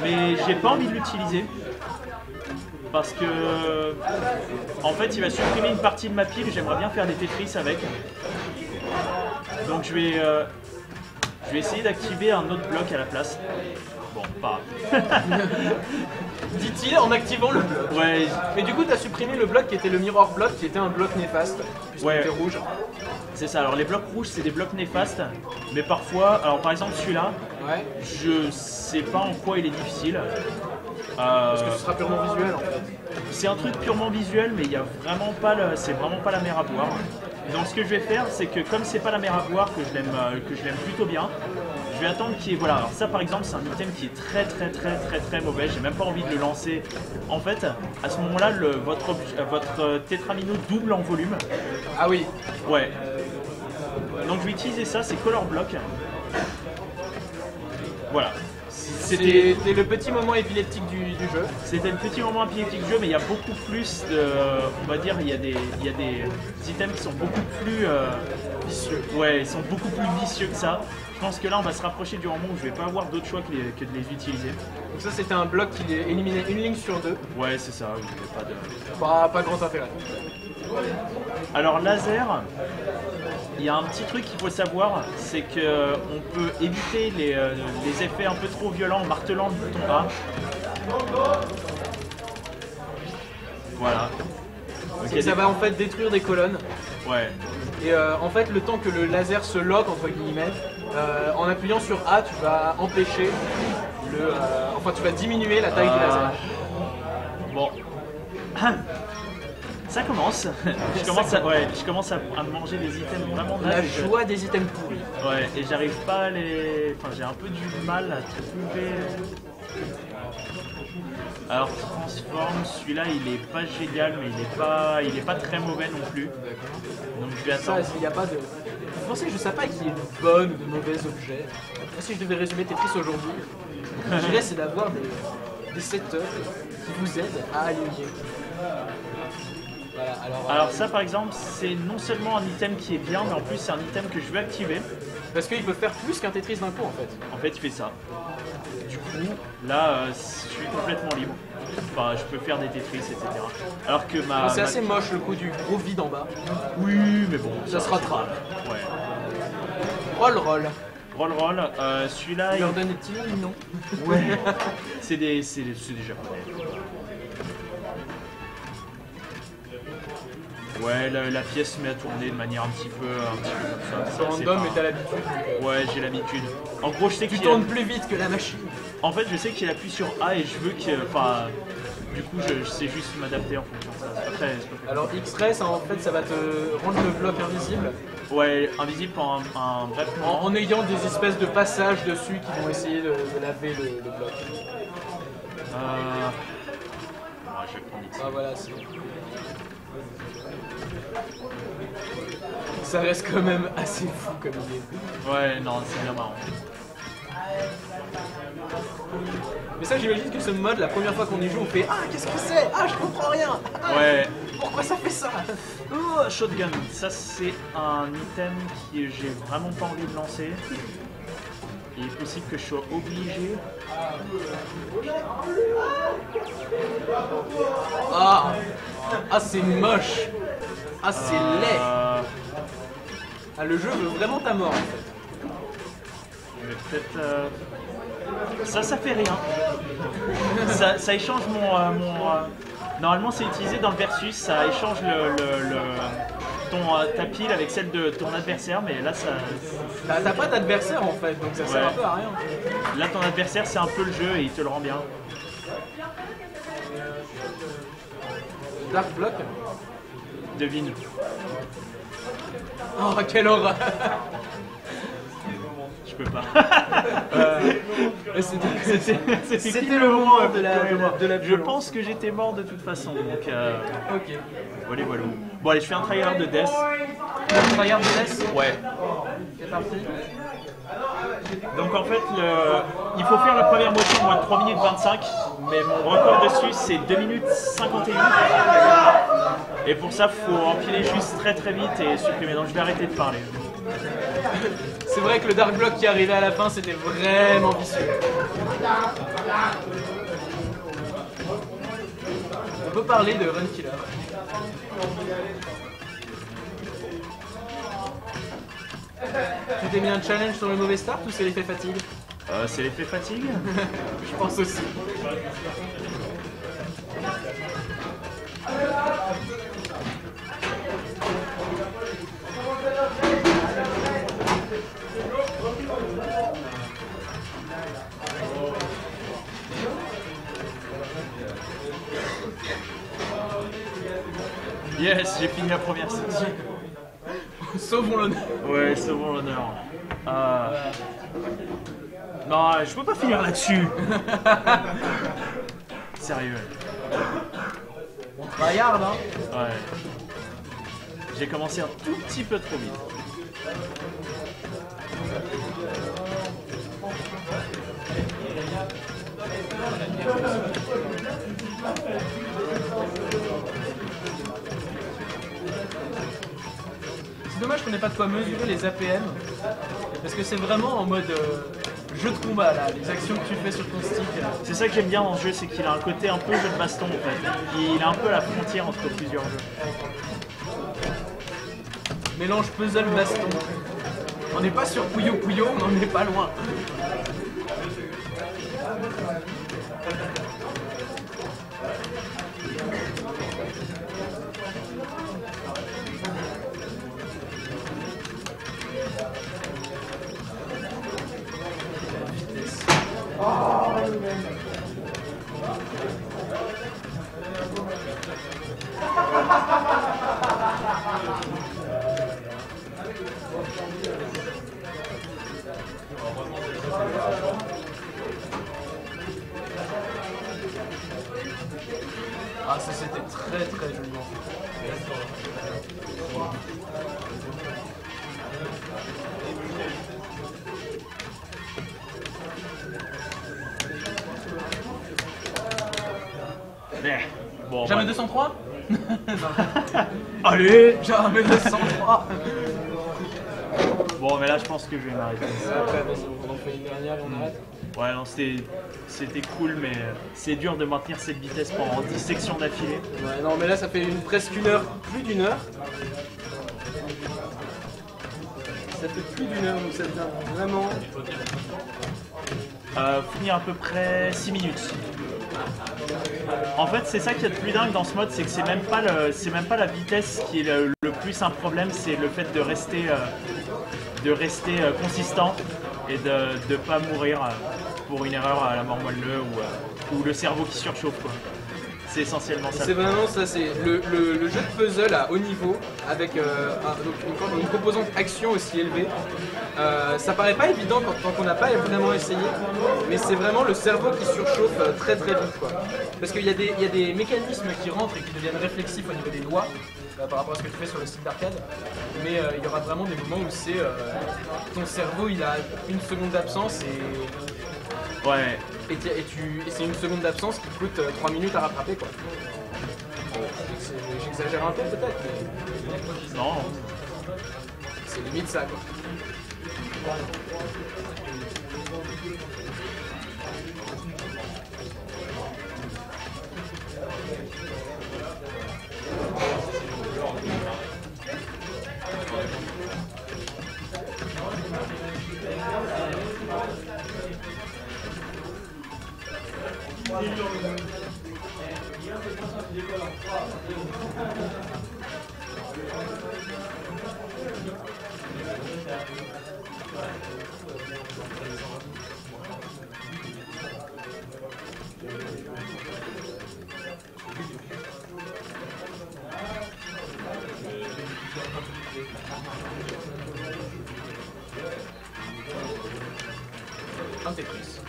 Mais j'ai pas envie de l'utiliser. Parce que, en fait, il va supprimer une partie de ma pile, j'aimerais bien faire des Tetris avec. Donc je vais essayer d'activer un autre bloc à la place. Bon, pas Dit-il en activant le bloc. Ouais. Mais du coup, tu as supprimé le bloc qui était le mirror block, qui était un bloc néfaste, puisqu'il Ouais. était rouge. C'est ça, alors les blocs rouges, c'est des blocs néfastes. Mais parfois, alors par exemple celui-là, Ouais. je sais pas en quoi il est difficile. Parce que ce sera purement visuel en fait. C'est un truc purement visuel, mais il y a vraiment pas c'est vraiment pas la mer à boire. Donc ce que je vais faire, c'est que comme c'est pas la mer à boire, que je l'aime plutôt bien, je vais attendre qu'il y ait... Voilà, alors ça par exemple, c'est un item qui est très mauvais, j'ai même pas envie de le lancer. En fait, à ce moment-là, votre tétramino double en volume. Ah oui. Ouais. Donc je vais utiliser ça, c'est Color Block. Voilà. C'était le petit moment épileptique du jeu. C'était le petit moment épileptique du jeu, mais il y a beaucoup plus de... On va dire, il y a des items qui sont beaucoup plus... Vicieux. Ouais, ils sont beaucoup plus vicieux que ça. Je pense que là, on va se rapprocher du moment où je vais pas avoir d'autre choix que de les utiliser. Donc ça, c'était un bloc qui éliminait une ligne sur 2. Ouais, c'est ça, il n'y avait pas de... Pas grand intérêt. Alors, laser, il y a un petit truc qu'il faut savoir, c'est qu'on peut éviter les effets un peu trop violents en martelant le bouton A. Voilà. Donc, C'est que ça va en fait détruire des colonnes. Ouais. Et en fait, le temps que le laser se lock, entre guillemets, en appuyant sur A, tu vas empêcher le. Enfin, tu vas diminuer la taille du laser. Bon. Ça commence. Je commence à manger des items vraiment La nazes. joie des items pourris. Ouais, et j'arrive pas à les. Enfin, j'ai un peu du mal à trouver. Alors, transforme, celui-là il est pas génial, mais il est pas très mauvais non plus. Donc je vais Ça, attendre. il n'y a pas de. Vous pensez que je sais pas qu'il y ait de bonnes ou de mauvais objets? Moi, si je devais résumer Tetris aujourd'hui, je dirais c'est d'avoir des setups qui vous aident à aligner. Voilà, Alors ça par exemple, c'est non seulement un item qui est bien, mais en plus c'est un item que je veux activer. parce qu'il peut faire plus qu'un Tetris d'un coup en fait. En fait, il fait ça. Du coup, là, je suis complètement libre. Enfin, je peux faire des Tetris, etc. Alors que ma... C'est assez moche le coup du gros vide en bas. Oui, mais bon, Ça se rattrape. Ouais. Roll. Roll, celui-là... Leur donne des petits noms, non? Ouais. c'est des japonais. Ouais, la pièce se met à tourner de manière un petit peu comme ça. C'est random, mais t'as l'habitude. Ouais, j'ai l'habitude. En gros, je sais Tu qu'il tournes plus vite que la machine. En fait, je sais qu'il appuie sur A et je veux que... Enfin, du coup, je sais juste m'adapter en fonction de ça. C'est pas très... Alors X-Ray, ça, en fait, ça va te rendre le bloc invisible Ouais, invisible pendant un bref moment. en ayant des espèces de passages dessus qui vont essayer de laver le bloc. Ouais, je vais prendre X. Ah voilà, c'est... Ça reste quand même assez fou comme idée. Ouais, non, c'est bien marrant. Mais ça, j'imagine que ce mode, la première fois qu'on y joue, on fait « Ah, qu'est-ce que c'est? Ah, je comprends rien! Ah, Ouais. pourquoi ça fait ça ?» Oh, shotgun, ça c'est un item que j'ai vraiment pas envie de lancer. Il est possible que je sois obligé. Ah, c'est moche! Ah, c'est laid! Ah, le jeu veut vraiment ta mort, en fait. Mais peut-être... Ça fait rien. Ça échange Normalement c'est utilisé dans le versus, ça échange ta pile avec celle de ton adversaire, mais là ça... T'as pas d'adversaire en fait, donc ça sert un peu à rien. Là ton adversaire c'est un peu le jeu et il te le rend bien. Dark Block. Devine. Oh, quelle horreur! Je peux pas. C'était le moment de la Je violence. pense que j'étais mort de toute façon, donc... Ok. Voilà. Bon allez, je fais un trailer de Death. Regarde de laisse. Ouais. C'est parti. Donc en fait, il faut faire la première motion en moins de 3 minutes 25, mais mon record dessus c'est 2 minutes 51. Et pour ça, il faut empiler juste très vite et supprimer. Donc je vais arrêter de parler. C'est vrai que le Dark Block qui arrivait à la fin, c'était vraiment vicieux. On peut parler de Run Killer. Tu t'es mis un challenge sur le mauvais start ou c'est l'effet fatigue? C'est l'effet fatigue. Je pense aussi. Yes, j'ai fini la première section. Sauvons l'honneur. Ouais, sauvons l'honneur. Non, je peux pas finir là-dessus. Sérieux. On tryhard, hein. Ouais. J'ai commencé un tout petit peu trop vite. C'est dommage qu'on n'ait pas de quoi mesurer les APM. Parce que c'est vraiment en mode jeu de combat là, les actions que tu fais sur ton stick. C'est ça que j'aime bien dans ce jeu, c'est qu'il a un côté un peu jeu de baston en fait. Il a un peu la frontière entre plusieurs jeux. Mélange puzzle baston. On n'est pas sur Puyo Puyo, on n'en est pas loin. Ah, ça c'était très très joliment. Bon, Jamais ouais. 203. Allez. Jamais 203. Bon, mais là, je pense que je vais m'arrêter. Après, on en fait une dernière et on arrête. Ouais, non, c'était cool, mais c'est dur de maintenir cette vitesse pendant 10 sections d'affilée. Ouais, non, mais là ça fait presque une heure, plus d'une heure. Ça fait plus d'une heure, donc ça devient vraiment. Finir à peu près 6 minutes. En fait, c'est ça qui est le plus dingue dans ce mode, c'est que c'est même pas la vitesse qui est le plus un problème, c'est le fait de rester consistant et de ne pas mourir pour une erreur à la mort moelleux ou le cerveau qui surchauffe, quoi. C'est essentiellement ça. C'est vraiment ça, c'est le jeu de puzzle à haut niveau avec donc une composante action aussi élevée. Ça paraît pas évident tant qu'on n'a pas vraiment essayé, mais c'est vraiment le cerveau qui surchauffe très très vite, quoi. Parce qu'il y a des mécanismes qui rentrent et qui deviennent réflexifs au niveau des doigts par rapport à ce que tu fais sur le site d'arcade, mais il y aura vraiment des moments où c'est ton cerveau il a une seconde d'absence Ouais. et c'est une seconde d'absence qui coûte 3 minutes à rattraper, quoi. J'exagère un peu peut-être, mais Non. c'est limite ça, quoi. Un Tetris.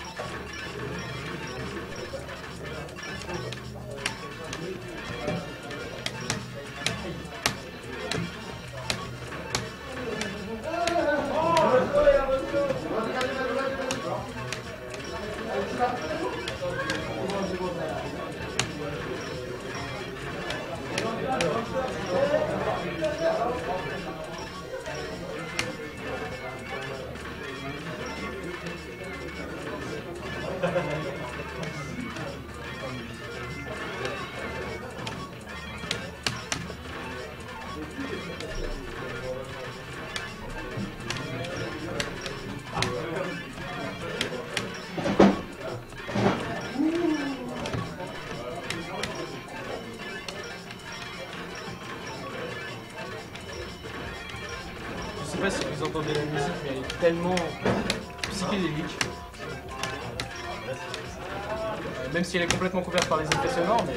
Je sais pas si vous entendez la musique, mais elle est tellement psychédélique. Même si elle est complètement couverte par les effets sonores, mais...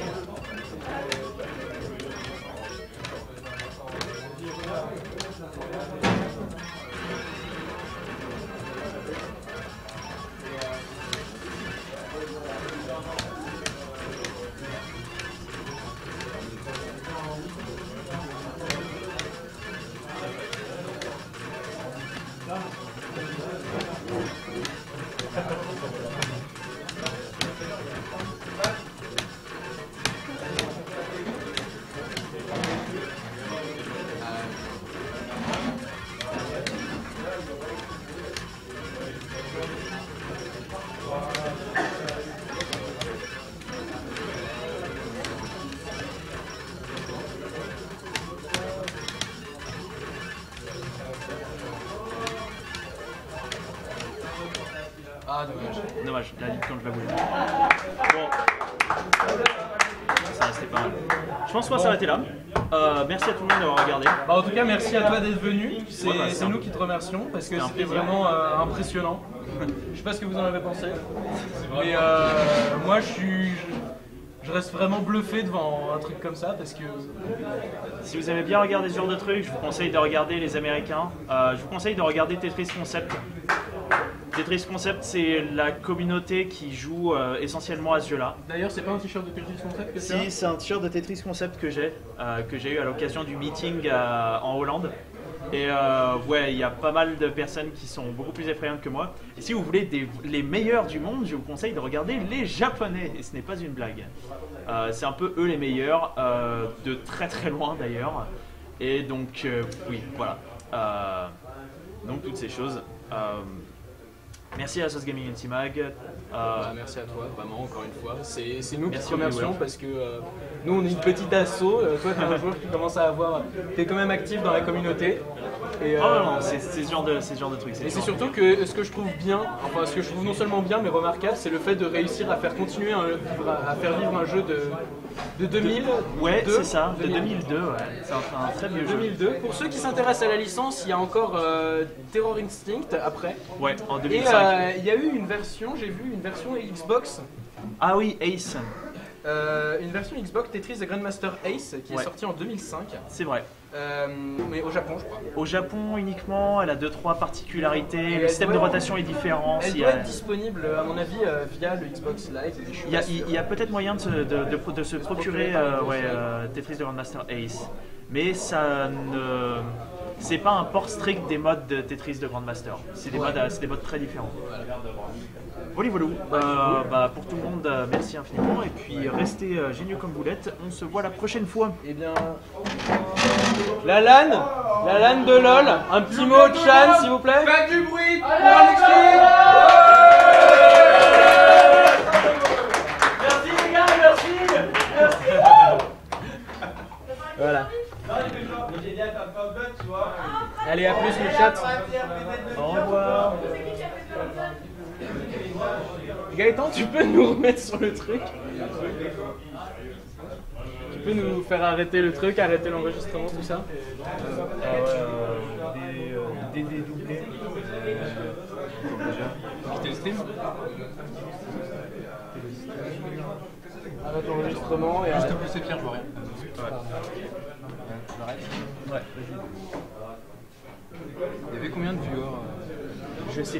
Ah, dommage. Dommage, la ligne quand je la voulais. Bon. Ça restait pas mal. Je pense qu'on va s'arrêter là. Merci à tout le monde d'avoir regardé. Bah, en tout cas, merci à toi d'être venu. C'est Ouais, bah, c'est un- nous qui te remercions parce que c'était un c'était plaisir. vraiment impressionnant. Je sais pas ce que vous en avez pensé, mais moi je reste vraiment bluffé devant un truc comme ça parce que Si vous aimez bien regarder ce genre de trucs, je vous conseille de regarder les Américains. Je vous conseille de regarder Tetris Concept. Tetris Concept, c'est la communauté qui joue essentiellement à ce jeu-là. d'ailleurs c'est pas un t-shirt de Tetris Concept que Si, c'est un t-shirt de Tetris Concept que j'ai eu à l'occasion du meeting en Hollande. Et ouais, il y a pas mal de personnes qui sont beaucoup plus effrayantes que moi. Et si vous voulez les meilleurs du monde, je vous conseille de regarder les Japonais. Et ce n'est pas une blague. C'est un peu eux les meilleurs, de très très loin d'ailleurs. Et donc, oui, voilà. Donc toutes ces choses. Merci à Sauce Gaming Anti-Mag. merci à toi, vraiment, encore une fois. C'est nous qui Merci te remercions aux viewers. parce que nous on est une petite asso. Toi t'es un joueur qui commence à avoir. T'es quand même actif dans la communauté. Et, Oh non, c'est ce genre de trucs. et c'est surtout que ce que je trouve bien, enfin ce que je trouve non seulement bien mais remarquable, c'est le fait de réussir à faire continuer à faire vivre un jeu de 2000. Ouais, 2, c'est ça, de 2002, ouais. C'est un très vieux jeu. 2002. Pour ceux qui s'intéressent à la licence, il y a encore Terror Instinct après. Ouais, en Et 2005. il y a eu une version, j'ai vu une version Xbox. Ah oui, Ace, Une version Xbox Tetris The Grandmaster Ace qui est Ouais. sortie en 2005, c'est vrai. mais au Japon je crois. Au Japon uniquement, elle a 2-3 particularités, Et le elle système de doit- rotation est différent. Elle s'il y doit a- être disponible à mon avis via le Xbox Live. Mais je suis Il y a, pas sûr. il y a peut-être moyen de se procurer Tetris de Grandmaster Ace, mais ça ne... C'est pas un port strict des modes de Tetris de Grandmaster, c'est des modes très différents. Voilà, voilà. Pour tout le monde, merci infiniment, et puis restez géniaux comme vous l'êtes, on se voit la prochaine fois. Eh bien, la LAN de LOL, un petit mot de Chan s'il vous plaît. Faites du bruit pour Alexis. Merci les gars, merci. Voilà. Allez, à plus le chat. Au revoir. Gaëtan, tu peux nous remettre sur le truc? Tu peux nous faire arrêter le truc, arrêter l'enregistrement, tout ça? Des doublés. Quitter le stream? Arrête l'enregistrement et arrête. C'est Pierre, je vois rien. Ouais. Il y avait combien de viewers Je sais